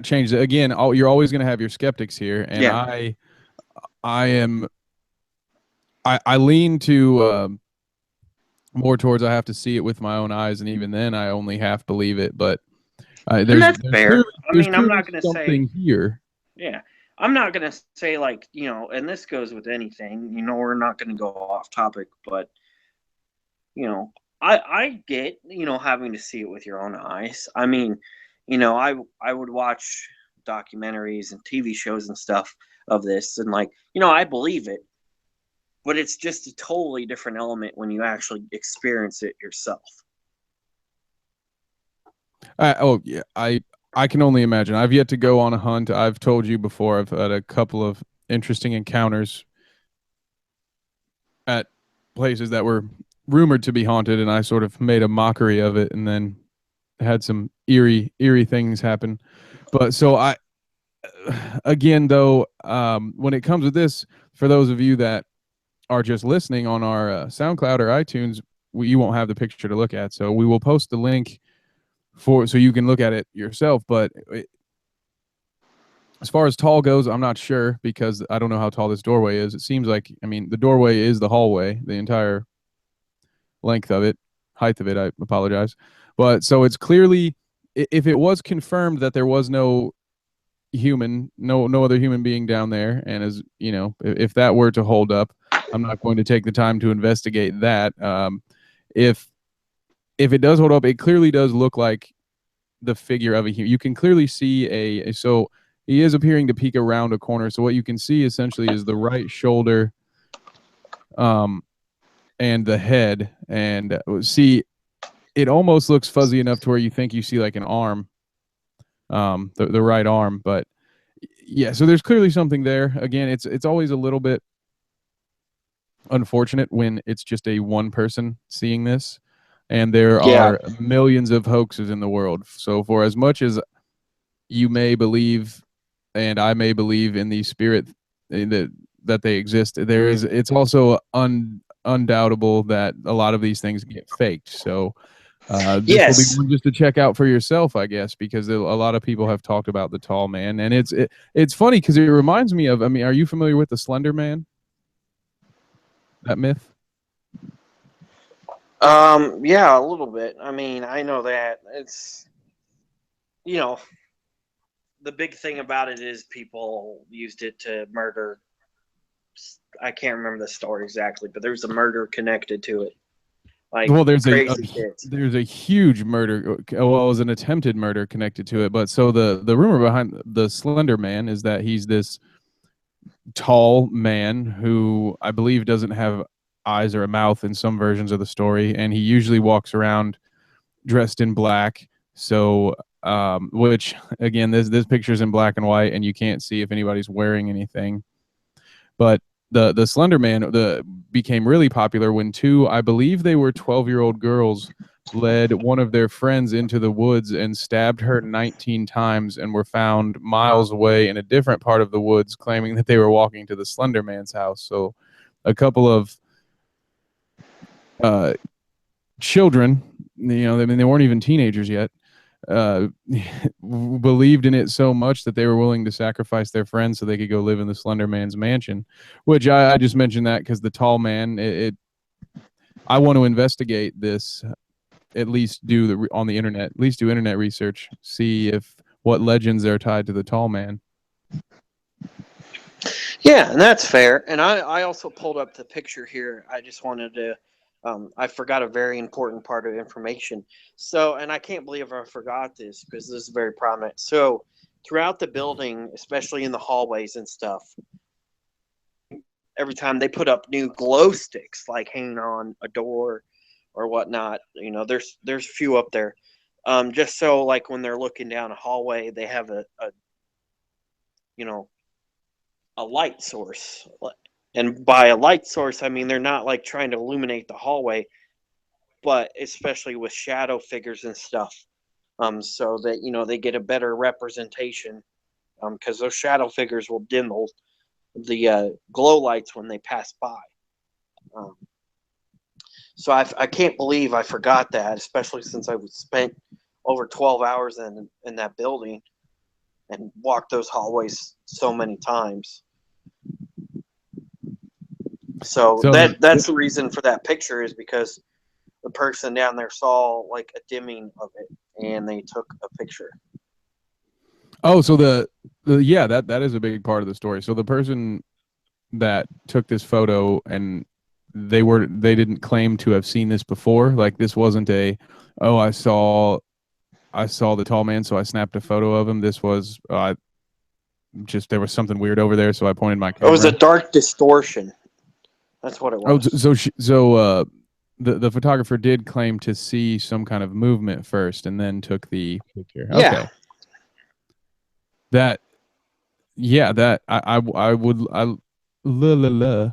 Speaker 1: changed it. Again, you're always going to have your skeptics here, and
Speaker 2: Yeah.
Speaker 1: I lean to more towards I have to see it with my own eyes, and even then I only half believe it. But
Speaker 2: And
Speaker 1: there's
Speaker 2: that's fair. I
Speaker 1: there's
Speaker 2: mean, I'm
Speaker 1: clearly
Speaker 2: not going to say,
Speaker 1: something here.
Speaker 2: yeah, I'm not going to say, like, and this goes with anything, we're not going to go off topic, but, I get, having to see it with your own eyes. I mean, I would watch documentaries and TV shows and stuff of this, and, like, I believe it, but it's just a totally different element when you actually experience it yourself.
Speaker 1: Yeah, I can only imagine. I've yet to go on a hunt. I've told you before. I've had a couple of interesting encounters at places that were rumored to be haunted, and I sort of made a mockery of it, and then had some eerie things happen. But so again, though, when it comes to this, for those of you that are just listening on our SoundCloud or iTunes, you won't have the picture to look at. So we will post the link so you can look at it yourself. But as far as tall goes, I'm not sure because I don't know how tall this doorway is. It seems like, I mean, the doorway is the hallway, the entire length of it, height of it. I apologize. But so it's clearly, if it was confirmed that there was no no other human being down there, and if that were to hold up, I'm not going to take the time to investigate that. If it does hold up, it clearly does look like the figure of a human. You can clearly see so he is appearing to peek around a corner. So what you can see essentially is the right shoulder, and the head, and see, it almost looks fuzzy enough to where you think you see like an arm, the right arm. But yeah, so there's clearly something there. Again, it's always a little bit unfortunate when it's just a one person seeing this, and there
Speaker 2: Yeah.
Speaker 1: are millions of hoaxes in the world. So for as much as you may believe, and I may believe in the spirit that they exist, it's also undoubtable that a lot of these things get faked. So this will be
Speaker 2: Yes.
Speaker 1: one just to check out for yourself, I guess, because a lot of people have talked about the tall man, and it's funny because it reminds me of. I mean, are you familiar with the Slender Man? That myth?
Speaker 2: Yeah, a little bit. I mean, I know that it's, you know, the big thing about it is people used it to murder. I can't remember the story exactly, but there's a murder connected to it, like
Speaker 1: Well,
Speaker 2: crazy kids.
Speaker 1: there's a huge murder. Well, it was an attempted murder connected to it. But so the rumor behind the Slender Man is that he's this tall man who I believe doesn't have eyes or a mouth in some versions of the story, and he usually walks around dressed in black. So, which again, this picture's in black and white, and you can't see if anybody's wearing anything. But the Slender Man became really popular when two, I believe they were 12-year-old girls, led one of their friends into the woods and stabbed her 19 times and were found miles away in a different part of the woods, claiming that they were walking to the Slender Man's house. So a couple of uh, children, I mean, they weren't even teenagers yet, uh, believed in it so much that they were willing to sacrifice their friends so they could go live in the Slender Man's mansion. Which I just mentioned that because the tall man, I want to investigate this. At least do on the internet. At least do internet research. See if what legends are tied to the tall man.
Speaker 2: Yeah, and that's fair. And I also pulled up the picture here. I just wanted to. I forgot a very important part of information. So, and I can't believe I forgot this because this is very prominent. So, throughout the building, especially in the hallways and stuff, every time they put up new glow sticks, like hanging on a door or whatnot, there's a few up there. Just so like when they're looking down a hallway, they have a you know a light source. And by a light source, I mean they're not like trying to illuminate the hallway, but especially with shadow figures and stuff, so that they get a better representation, because those shadow figures will dim the glow lights when they pass by. Um, so I can't believe I forgot that, especially since I spent over 12 hours in that building and walked those hallways so many times. So
Speaker 1: So
Speaker 2: that's the reason for that picture, is because the person down there saw like a dimming of it and they took a picture.
Speaker 1: so yeah, that is a big part of the story. So the person that took this photo, and they didn't claim to have seen this before. Like this wasn't oh, I saw the tall man, so I snapped a photo of him. This was just there was something weird over there, so I pointed my
Speaker 2: It was a
Speaker 1: camera.
Speaker 2: dark distortion. That's what it
Speaker 1: Oh,
Speaker 2: was.
Speaker 1: the photographer did claim to see some kind of movement first, and then took the picture.
Speaker 2: Yeah.
Speaker 1: Okay, that yeah, that I would la la la.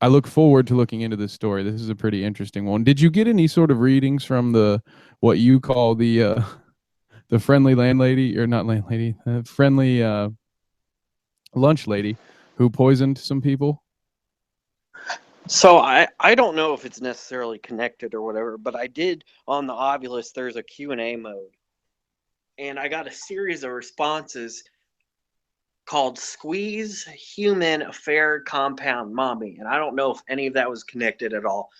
Speaker 1: I look forward to looking into this story. This is a pretty interesting one. Did you get any sort of readings from the what you call the friendly landlady, or not landlady, friendly lunch lady who poisoned some people?
Speaker 2: So I don't know if it's necessarily connected or whatever, but I did on the Ovilus. There's a Q&A mode, and I got a series of responses called Squeeze Human Affair Compound Mommy, and I don't know if any of that was connected at all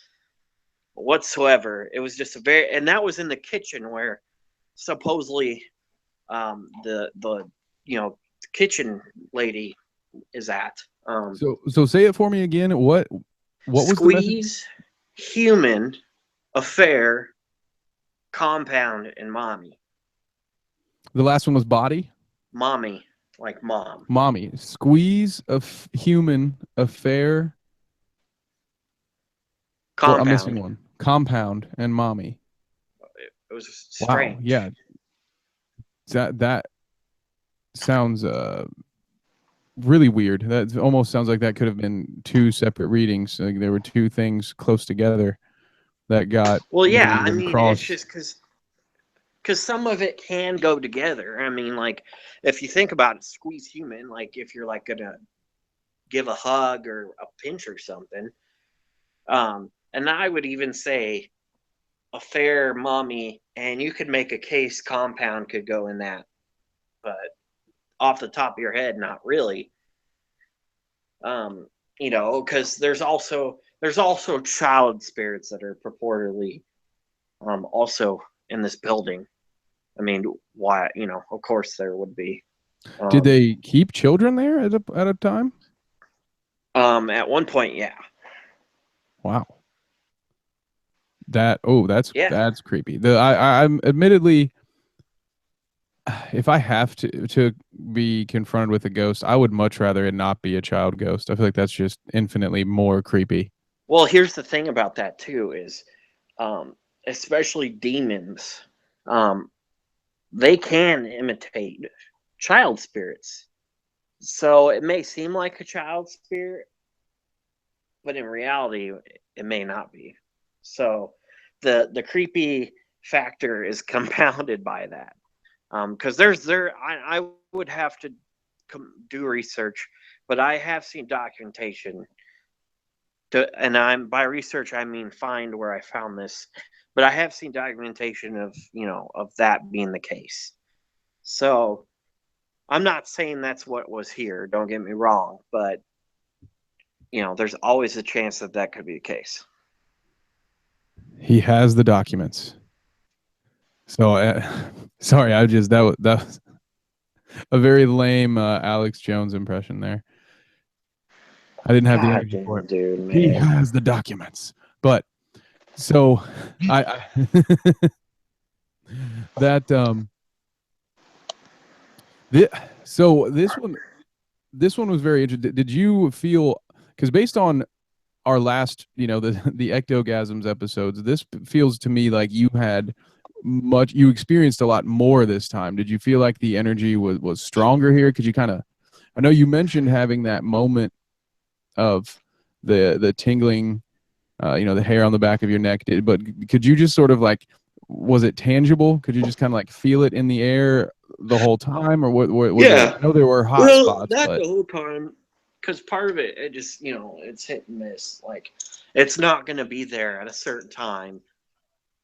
Speaker 2: whatsoever. It was just and that was in the kitchen where supposedly the kitchen lady is at.
Speaker 1: So say it for me again. What was the message?
Speaker 2: Squeeze Human Affair Compound and Mommy.
Speaker 1: The last one was body.
Speaker 2: Mommy, like mom.
Speaker 1: Mommy. Squeeze of human affair. Well, I'm missing
Speaker 2: Compound.
Speaker 1: one. Compound and mommy.
Speaker 2: It was
Speaker 1: Wow.
Speaker 2: strange.
Speaker 1: Yeah. That sounds really weird. That almost sounds like that could have been two separate readings. Like there were two things close together that got
Speaker 2: Well, yeah,
Speaker 1: maybe
Speaker 2: I
Speaker 1: even
Speaker 2: mean, it's
Speaker 1: crossed.
Speaker 2: just because some of it can go together. I mean, like if you think about it, squeeze human, like if you're like gonna give a hug or a pinch or something. And I would even say a fair mommy, and you could make a case compound could go in that, but off the top of your head, not really. Because there's also child spirits that are purportedly also in this building. I mean, why? Of course there would be.
Speaker 1: Did
Speaker 2: Um,
Speaker 1: they keep children there at a time?
Speaker 2: at one point, yeah,
Speaker 1: Wow.
Speaker 2: yeah.
Speaker 1: That's creepy. I'm admittedly, if I have to be confronted with a ghost, I would much rather it not be a child ghost. I feel like that's just infinitely more creepy.
Speaker 2: Well, here's the thing about that too is, um, especially demons, um, they can imitate child spirits. So it may seem like a child spirit, but in reality, it may not be. So the creepy factor is compounded by that. Because I would have to do research, but I have seen documentation And I'm by research I mean find where I found this, but I have seen documentation of of that being the case. So I'm not saying that's what was here. Don't get me wrong, but there's always a chance that that could be the case.
Speaker 1: He has the documents. So, sorry, that was a very lame Alex Jones impression there. I didn't have the
Speaker 2: God
Speaker 1: energy for
Speaker 2: damn,
Speaker 1: it.
Speaker 2: dude,
Speaker 1: He
Speaker 2: man.
Speaker 1: has the documents, but so I that thi- so this one was very interesting. Did you feel, because based on our last, the ectogasms episodes, this feels to me like you experienced a lot more this time. Did you feel like the energy was stronger here? Because I know you mentioned having that moment of the tingling, the hair on the back of your neck. But could you just sort of like, was it tangible? Could you just kind of like feel it in the air the whole time, or what was it?
Speaker 2: Yeah.
Speaker 1: I know there were hot
Speaker 2: Well,
Speaker 1: spots,
Speaker 2: not
Speaker 1: but
Speaker 2: the whole time, because part of it, it just it's hit and miss. Like, it's not gonna be there at a certain time.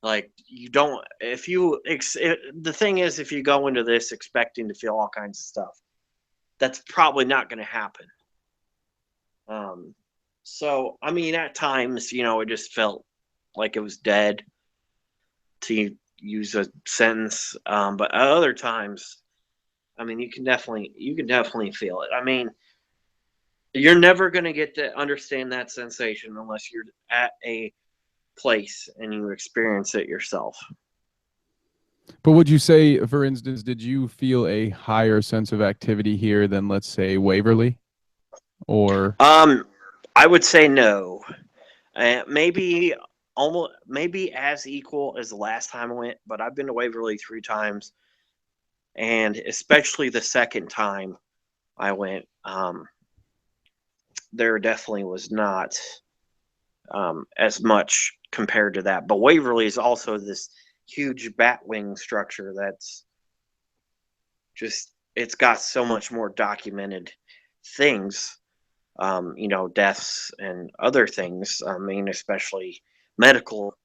Speaker 2: Like, you don't. If you the thing is, if you go into this expecting to feel all kinds of stuff, that's probably not gonna happen. Um, so I mean, at times, it just felt like it was dead, to use a sentence. But at other times, I mean, you can definitely feel it. I mean, you're never going to get to understand that sensation unless you're at a place and you experience it yourself.
Speaker 1: would you say, for instance, did you feel a higher sense of activity here than, let's say, Waverly? Or
Speaker 2: Um, I would say no. Maybe maybe as equal as the last time I went, but I've been to Waverly 3 times, and especially the second time I went, there definitely was not as much compared to that. But Waverly is also this huge batwing structure that's just, it's got so much more documented things, deaths and other things. I mean, especially medical.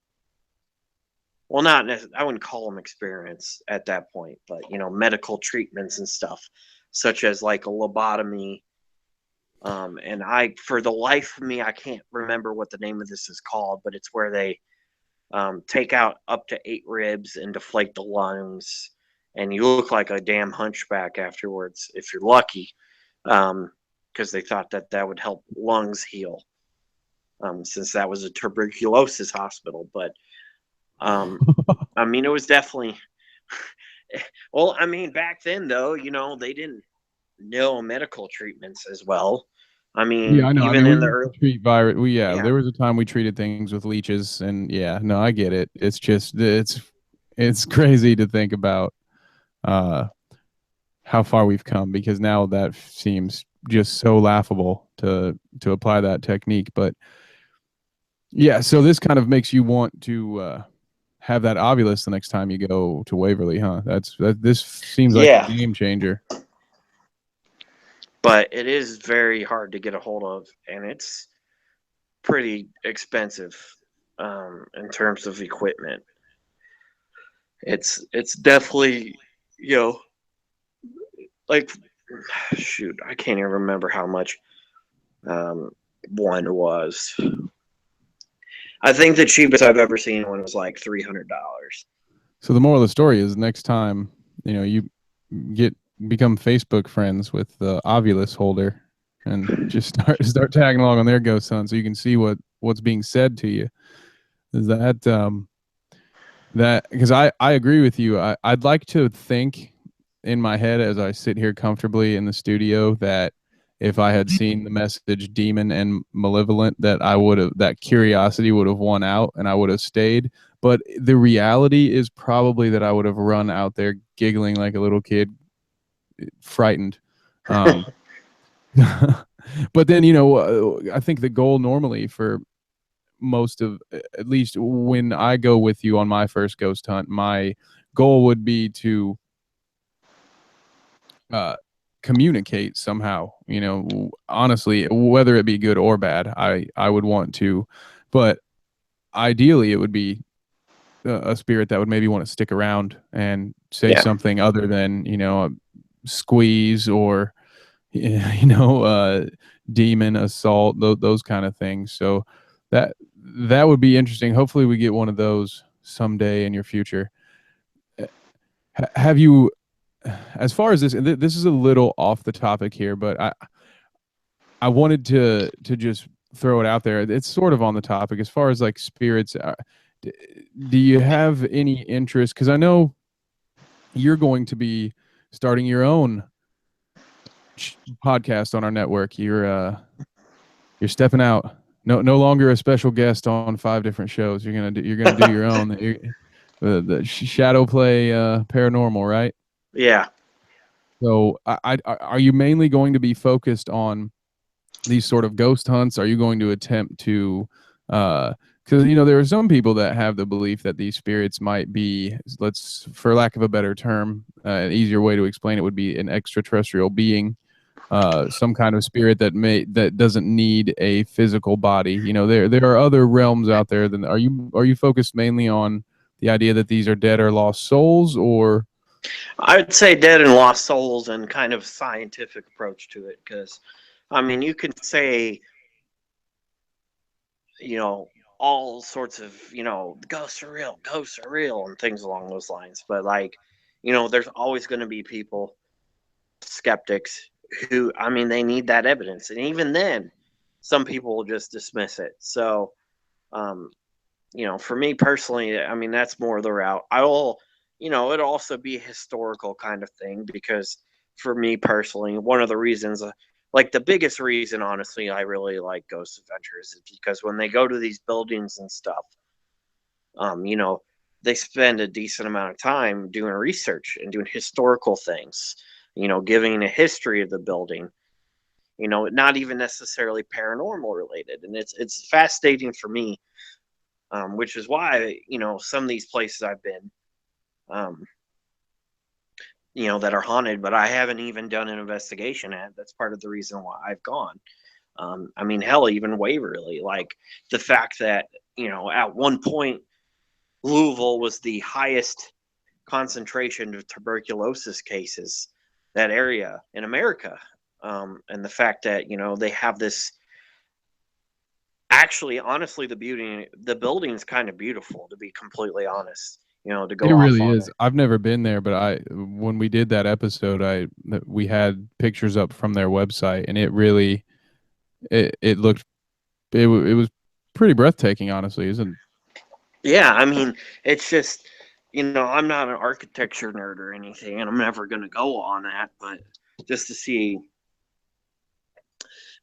Speaker 2: Well, I wouldn't call them experiments at that point, but medical treatments and stuff, such as like a lobotomy. And for the life of me, I can't remember what the name of this is called, but it's where they take out up to 8 ribs and deflate the lungs, and you look like a damn hunchback afterwards if you're lucky, because they thought that that would help lungs heal, since that was a tuberculosis hospital. But I mean, it was definitely. Well, I mean, back then though, they didn't know medical treatments as well. I
Speaker 1: yeah,
Speaker 2: mean,
Speaker 1: I know. I
Speaker 2: even
Speaker 1: mean, we
Speaker 2: in the
Speaker 1: used to
Speaker 2: early,
Speaker 1: treat virus.
Speaker 2: yeah,
Speaker 1: There was a time we treated things with leeches, and yeah, no, I get it. It's just it's crazy to think about uh how far we've come, because now that seems just so laughable to apply that technique. But yeah, so this kind of makes you want to have that ovulus the next time you go to Waverly, huh? This seems like a
Speaker 2: yeah,
Speaker 1: game changer.
Speaker 2: but it is very hard to get a hold of, and it's pretty expensive, in terms of equipment. It's definitely, you know like, shoot, I can't even remember how much um, one was. I think the cheapest I've ever seen one was like $300.
Speaker 1: So the moral of the story is, next time, you get become Facebook friends with the Ovulus holder, and just start tagging along on their ghost hunt, so you can see what's being said to you. Is that because I agree with you. I'd like to think in my head, as I sit here comfortably in the studio, that if I had seen the message demon and malevolent, that curiosity would have won out and I would have stayed. But the reality is probably that I would have run out there giggling like a little kid, frightened. Um, but then, I think the goal normally for most of, at least when I go with you on my first ghost hunt, my goal would be to communicate somehow, honestly, whether it be good or bad. I would want to, but ideally it would be a spirit that would maybe want to stick around and say
Speaker 2: Yeah.
Speaker 1: something other than, a squeeze or, demon assault, those kind of things. So that that would be interesting. Hopefully we get one of those someday in your future. Have you, as far as this, and this is a little off the topic here, but I wanted to just throw it out there. It's sort of on the topic as far as like spirits. D- do you have any interest? Because I know you're going to be starting your own podcast on our network. You're stepping out. No longer a special guest on 5 different shows. You're gonna do your own. The shadow play paranormal, right?
Speaker 2: Yeah.
Speaker 1: So, are you mainly going to be focused on these sort of ghost hunts? Are you going to attempt to, because there are some people that have the belief that these spirits might be, let's, for lack of a better term, an easier way to explain it would be an extraterrestrial being, some kind of spirit that doesn't need a physical body. There are other realms out there. Than are you focused mainly on the idea that these are dead or lost souls, or
Speaker 2: I would say dead and lost souls and kind of scientific approach to it, because I mean you can say, you know, all sorts of, ghosts are real and things along those lines. But like, there's always going to be people, skeptics, who, I mean, they need that evidence. And even then, some people will just dismiss it. So, um, for me personally, I mean, that's more the route. I will, it'll also be a historical kind of thing, because for me personally, one of the reasons, like the biggest reason, honestly, I really like Ghost Adventures is because when they go to these buildings and stuff, um, you know, they spend a decent amount of time doing research and doing historical things, giving a history of the building, not even necessarily paranormal related. And it's fascinating for me, which is why, some of these places I've been, um, that are haunted, but I haven't even done an investigation at. That's part of the reason why I've gone. I mean, hell, even Waverly, like the fact that, at one point, Louisville was the highest concentration of tuberculosis cases, that area in America. And the fact that, they have this, actually, honestly, the building is kind of beautiful, to be completely honest, to
Speaker 1: it
Speaker 2: go off
Speaker 1: really
Speaker 2: on
Speaker 1: is.
Speaker 2: it.
Speaker 1: I've never been there, but when we did that episode, we had pictures up from their website, and it looked, it was pretty breathtaking, honestly, isn't?
Speaker 2: Yeah, I mean, it's just, I'm not an architecture nerd or anything, and I'm never going to go on that, but just to see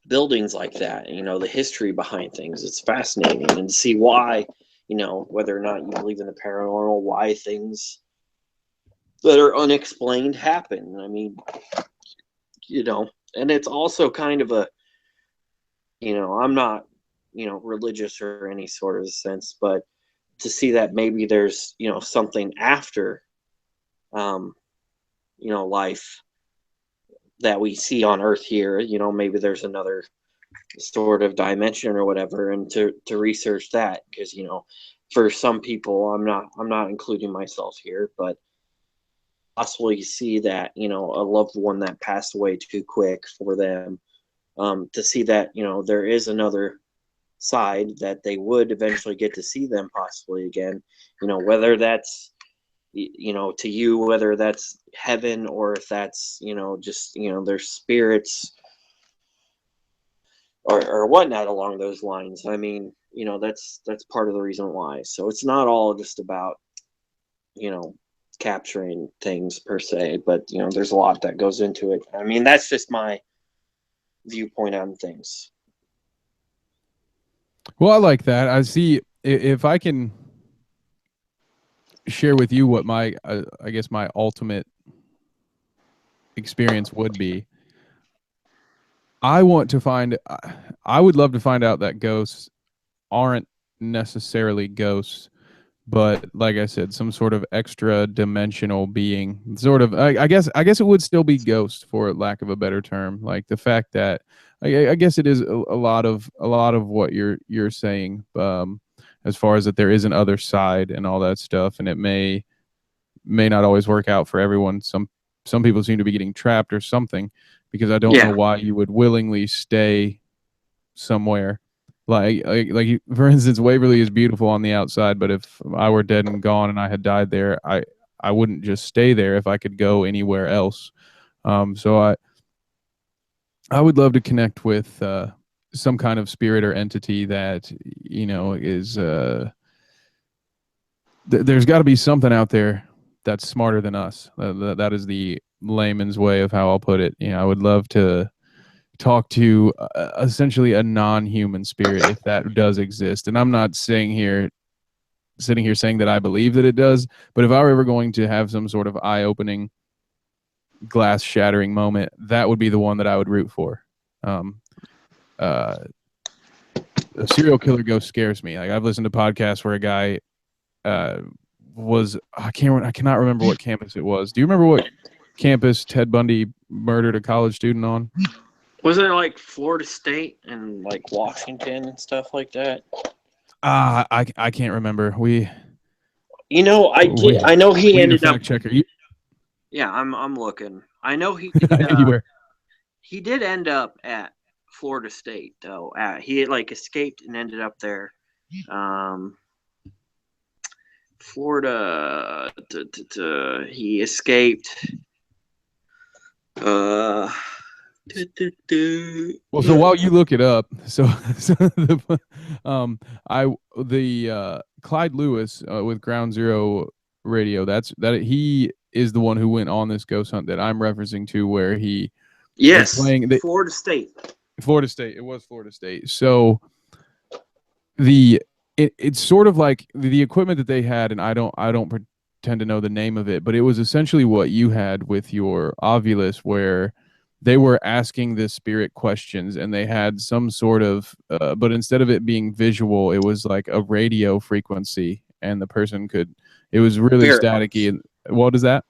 Speaker 2: buildings like that, the history behind things, it's fascinating, and to see why, whether or not you believe in the paranormal, why things that are unexplained happen. I mean, and it's also kind of a, I'm not, religious or any sort of sense, but to see that maybe there's, something after, um, life that we see on Earth here. Maybe there's another sort of dimension or whatever, and to research that, because for some people, I'm not including myself here, but possibly see that, a loved one that passed away too quick for them, to see that, there is another side, that they would eventually get to see them possibly again, whether that's, to you, whether that's heaven, or if that's, just, their spirits, or whatnot along those lines. I mean, that's part of the reason why. So it's not all just about, you know capturing things per se, but there's a lot that goes into it. I mean, that's just my viewpoint on things.
Speaker 1: Well, I like that. I see. If I can share with you what my, I guess my ultimate experience would be, I want to find. I would love to find out that ghosts aren't necessarily ghosts, but like I said, some sort of extra dimensional being. Sort of, I guess it would still be ghost for lack of a better term. Like the fact that I guess it is a lot of what you're saying, as far as that there is an other side and all that stuff, and it may not always work out for everyone. Some people seem to be getting trapped or something, because I don't know
Speaker 2: Yeah.
Speaker 1: why you would willingly stay somewhere. For instance, Waverly is beautiful on the outside, but if I were dead and gone and I had died there, I wouldn't just stay there if I could go anywhere else. So I would love to connect with some kind of spirit or entity that is there's got to be something out there that's smarter than us. That is the layman's way of how I'll put it. I would love to talk to essentially a non-human spirit, if that does exist. And I'm not sitting here saying that I believe that it does, but if I were ever going to have some sort of eye-opening, glass-shattering moment, that would be the one that I would root for. Um, uh, a serial killer ghost scares me. Like, I've listened to podcasts where a guy uh, I cannot remember what campus it was. Do you remember what campus Ted Bundy murdered a college student on?
Speaker 2: Was it like Florida State and like Washington and stuff like that?
Speaker 1: I can't remember.
Speaker 2: I know he
Speaker 1: We need a
Speaker 2: ended up.
Speaker 1: fact checker.
Speaker 2: Yeah, I'm looking. I know he did.
Speaker 1: Anywhere.
Speaker 2: He did end up at Florida State though. He had like escaped and ended up there. Um, Florida. He escaped. Uh,
Speaker 1: Well, so while you look it up, so I the Clyde Lewis with Ground Zero Radio. That he is the one who went on this ghost hunt that I'm referencing to, where he was
Speaker 2: yes,
Speaker 1: playing
Speaker 2: Florida State.
Speaker 1: Florida State. It was Florida State. So it's sort of like the equipment that they had, and I don't pretend to know the name of it, but it was essentially what you had with your Ovilus, where they were asking the spirit questions, and they had some sort of but instead of it being visual, it was like a radio frequency, and the person could, it was really
Speaker 2: Spirit
Speaker 1: staticky.
Speaker 2: Box.
Speaker 1: And what is that?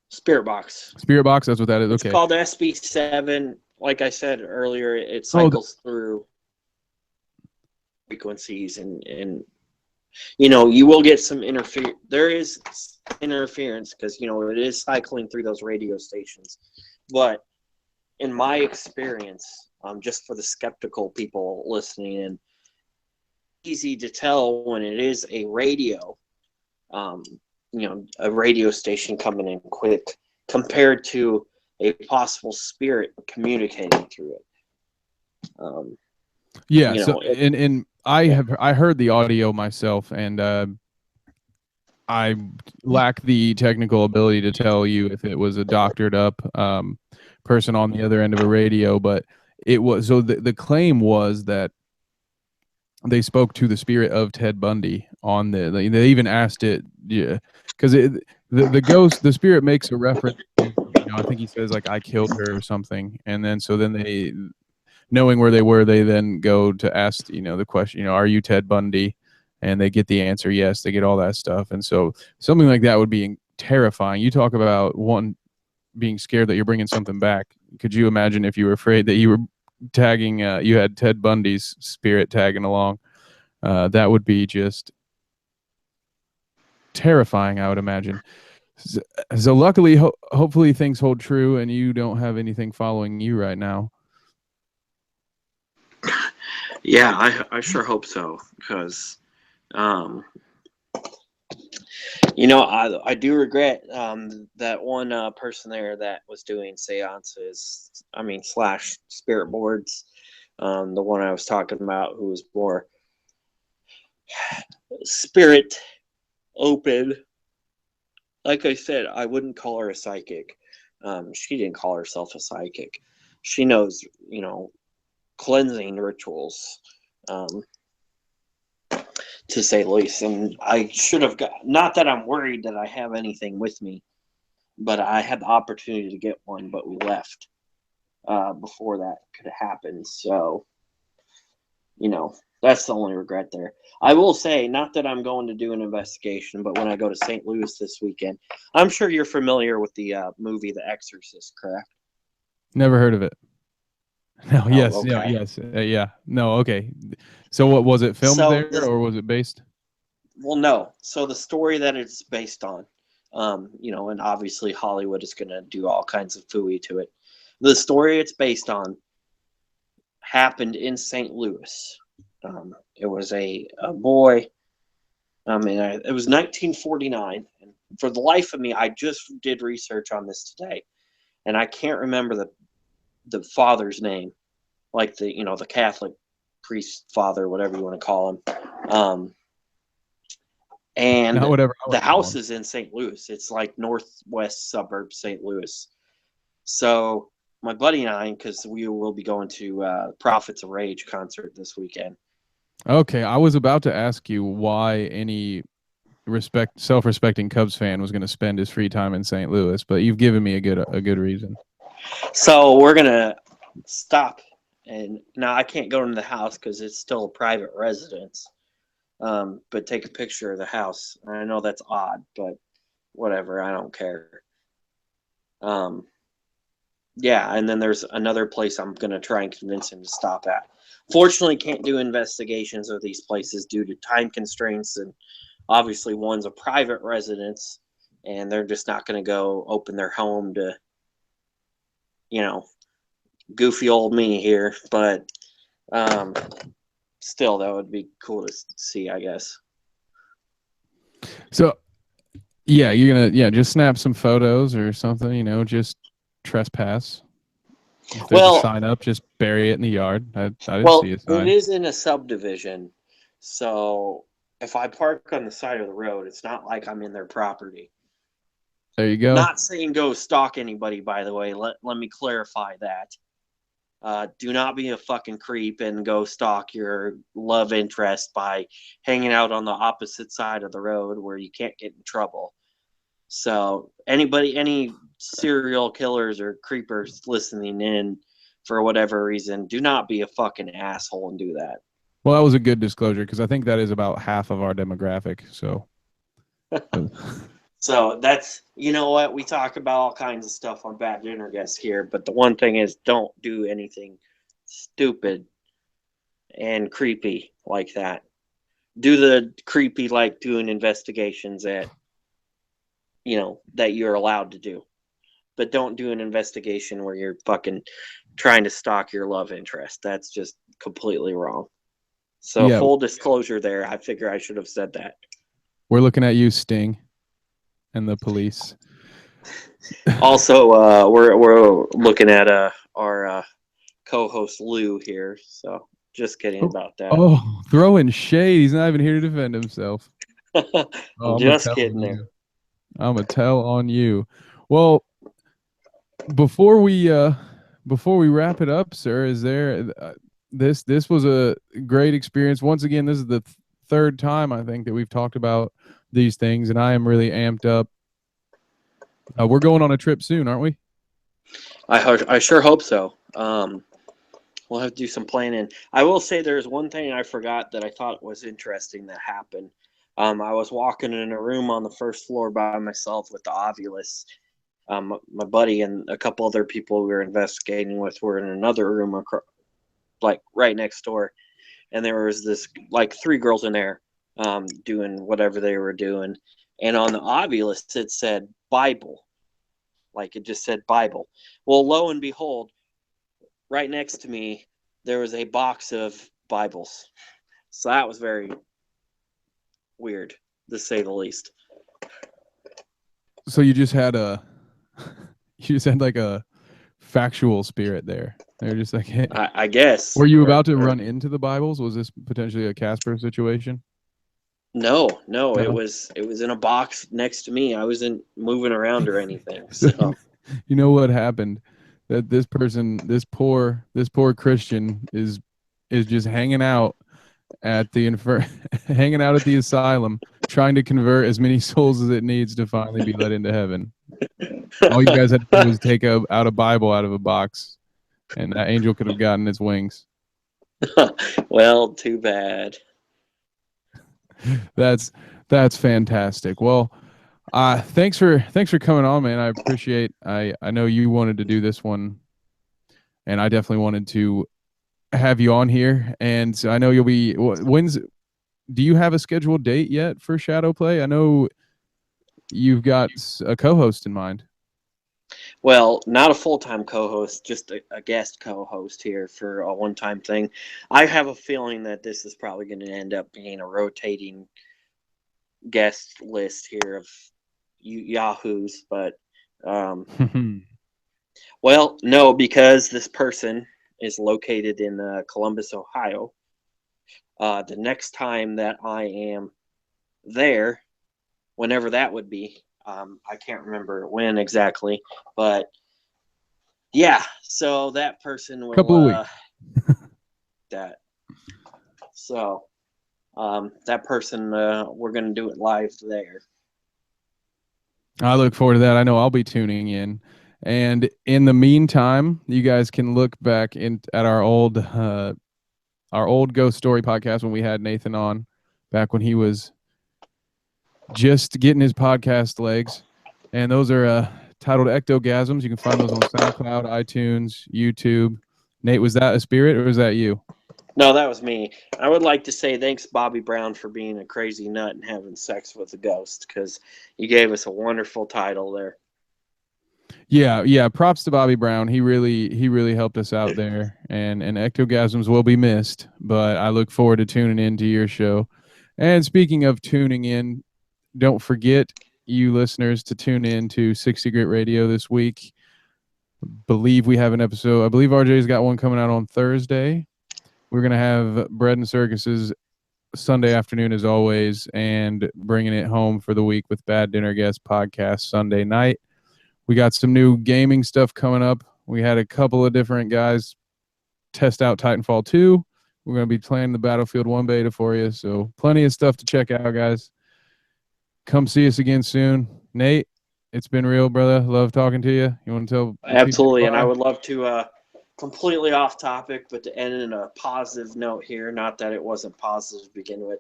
Speaker 2: Spirit Box.
Speaker 1: Spirit box, that's what that is.
Speaker 2: It's
Speaker 1: Okay.
Speaker 2: called SB7. Like I said earlier, it
Speaker 1: Oh,
Speaker 2: cycles through frequencies and you will get some there is interference because it is cycling through those radio stations. But in my experience, just for the skeptical people listening in, easy to tell when it is a radio, a radio station coming in quick compared to a possible spirit communicating through it.
Speaker 1: yeah. So and I heard the audio myself, and I lack the technical ability to tell you if it was a doctored up person on the other end of a radio, but it was. So the claim was that they spoke to the spirit of Ted Bundy on they even asked it, yeah, because the spirit makes a reference. I think he says like I killed her or something, and then they, knowing where they were, they then go to ask, the question, are you Ted Bundy? And they get the answer, yes. They get all that stuff. And so something like that would be terrifying. You talk about one being scared that you're bringing something back. Could you imagine if you were afraid that you were tagging, you had Ted Bundy's spirit tagging along? That would be just terrifying, I would imagine. So luckily, hopefully things hold true and you don't have anything following you right now.
Speaker 2: Yeah, I sure hope so because, I do regret that one person there that was doing seances, slash spirit boards. The one I was talking about who was more spirit open. Like I said, I wouldn't call her a psychic. She didn't call herself a psychic. She knows, cleansing rituals, to say the least. And I should have got, not that I'm worried that I have anything with me, but I had the opportunity to get one, but we left before that could have happened. So you know, that's the only regret there. I will say, not that I'm going to do an investigation, but when I go to St. Louis this weekend, I'm sure you're familiar with the movie The Exorcist, correct?
Speaker 1: Never heard of it. No,
Speaker 2: Oh,
Speaker 1: yes, yeah,
Speaker 2: okay.
Speaker 1: yes, yeah. No, okay. So what was it filmed
Speaker 2: So
Speaker 1: there
Speaker 2: the
Speaker 1: or was it based?
Speaker 2: Well, no. So the story that it's based on, and obviously Hollywood is going to do all kinds of fooey to it. The story it's based on happened in St. Louis. It was a boy. It was 1949. And for the life of me, I just did research on this today, and I can't remember the father's name, like the Catholic priest father, whatever you want to call him.
Speaker 1: Not
Speaker 2: And
Speaker 1: whatever I
Speaker 2: the
Speaker 1: would call
Speaker 2: house
Speaker 1: them.
Speaker 2: is in St. Louis. It's like northwest suburb St. Louis. So my buddy and I, because we will be going to Prophets of Rage concert this weekend.
Speaker 1: Okay, I was about to ask you why any self-respecting Cubs fan was going to spend his free time in St. Louis, but you've given me a good reason.
Speaker 2: So we're gonna stop, and now I can't go into the house because it's still a private residence. But take a picture of the house. I know that's odd, but whatever. I don't care. Um, Yeah, and then there's another place I'm going to try and convince him to stop at. Fortunately, can't do investigations of these places due to time constraints, and obviously one's a private residence, and they're just not going to go open their home to, you know, goofy old me here. But um, still, that would be cool to see, I guess.
Speaker 1: So, yeah, you're going to just snap some photos or something, just trespass. If there's a
Speaker 2: Well,
Speaker 1: sign up, just bury it in the yard. I didn't see
Speaker 2: well,
Speaker 1: a
Speaker 2: it
Speaker 1: sign.
Speaker 2: is in a subdivision, so if I park on the side of the road, it's not like I'm in their property.
Speaker 1: There you go.
Speaker 2: Not saying go stalk anybody, by the way. Let me clarify that. Do not be a fucking creep and go stalk your love interest by hanging out on the opposite side of the road where you can't get in trouble. So, any serial killers or creepers listening in for whatever reason, do not be a fucking asshole and do that.
Speaker 1: Well, that was a good disclosure because I think that is about half of our demographic. So,
Speaker 2: So that's, you know what, we talk about all kinds of stuff on Bad Dinner Guest here, but the one thing is don't do anything stupid and creepy like that. Do the creepy like doing investigations that you're allowed to do. But don't do an investigation where you're fucking trying to stalk your love interest. That's just completely wrong. So
Speaker 1: yeah,
Speaker 2: full disclosure there, I figure I should have said that.
Speaker 1: we're looking at you, Sting, and the police.
Speaker 2: Also, we're looking at our co-host Lou here. So just kidding
Speaker 1: Oh,
Speaker 2: about that.
Speaker 1: oh, throwing shade. He's not even here to defend himself. Oh,
Speaker 2: I'm
Speaker 1: I'm gonna
Speaker 2: just
Speaker 1: tell
Speaker 2: kidding
Speaker 1: on
Speaker 2: there.
Speaker 1: you. I'm gonna tell on you. Well, before we uh before we wrap it up, sir, is there this was a great experience. Once again, this is the third time I think that we've talked about these things, and I am really amped up. We're going on a trip soon, aren't we?
Speaker 2: I sure hope so. We'll have to do some planning. I will say there's one thing I forgot that I thought was interesting that happened. I was walking in a room on the first floor by myself with the Ovilus. My buddy and a couple other people we were investigating with were in another room, like right next door, and there was this like three girls in there, doing whatever they were doing, and on the Ovilus it said Bible, like it just said Bible. Well, lo and behold, right next to me, there was a box of Bibles. So that was very weird, to say the least.
Speaker 1: So you just had like a factual spirit there. They're just like, hey.
Speaker 2: I guess.
Speaker 1: Were you
Speaker 2: Or,
Speaker 1: about to
Speaker 2: or
Speaker 1: run into the Bibles? Was this potentially a Casper situation?
Speaker 2: no, it
Speaker 1: No.
Speaker 2: was in a box next to me. I wasn't moving around or anything.
Speaker 1: So
Speaker 2: So
Speaker 1: you know what happened? That this person, this poor Christian is just hanging out at the hanging out at the asylum, trying to convert as many souls as it needs to finally be let into heaven. All you guys had to do was take out a Bible out of a box, and that angel could have gotten its wings.
Speaker 2: Well, too bad.
Speaker 1: That's that's fantastic. Well, thanks for coming on, man. I appreciate. I know you wanted to do this one, and I definitely wanted to have you on here. And so I know you'll be. When's do you have a scheduled date yet for Shadow Play? I know you've got a co-host in mind.
Speaker 2: Well, not a full time co host, just a guest co host here for a one time thing. I have a feeling that this is probably going to end up being a rotating guest list here of Yahoos, but um, well, no, because this person is located in Columbus, Ohio. The next time that I am there, whenever that would be, I can't remember when exactly, but yeah, so that person will
Speaker 1: Couple of weeks.
Speaker 2: that so that person we're gonna do it live there.
Speaker 1: I look forward to that. I know I'll be tuning in. And in the meantime, you guys can look back at our old ghost story podcast when we had Nathan on back when he was just getting his podcast legs. And those are titled Ectogasms. You can find those on SoundCloud, iTunes, YouTube. Nate, was that a spirit or was that you?
Speaker 2: No, that was me. I would like to say thanks, Bobby Brown, for being a crazy nut and having sex with a ghost, because you gave us a wonderful title there.
Speaker 1: Yeah. Props to Bobby Brown. He really helped us out there. And Ectogasms will be missed, but I look forward to tuning into your show. And speaking of tuning in, don't forget, you listeners, to tune in to 60 Grit Radio this week. Believe we have an episode. I believe RJ's got one coming out on Thursday. We're going to have Bread and Circuses Sunday afternoon as always, and bringing it home for the week with Bad Dinner Guest podcast Sunday night. We got some new gaming stuff coming up. We had a couple of different guys test out Titanfall 2. We're going to be playing the Battlefield 1 beta for you, so plenty of stuff to check out, guys. Come see us again soon. Nate, it's been real, brother. Love talking to you. You want to tell people
Speaker 2: Absolutely, and I
Speaker 1: goodbye?
Speaker 2: would love to completely off topic, but to end in a positive note here. Not that it wasn't positive to begin with.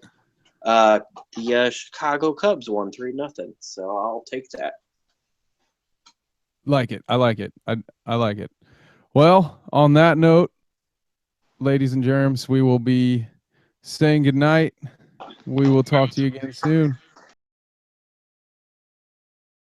Speaker 2: Uh, the Chicago Cubs won 3-0, so I'll take that.
Speaker 1: Like it. I like it. I like it. Well, on that note, ladies and germs, we will be saying goodnight. We will talk to you again soon.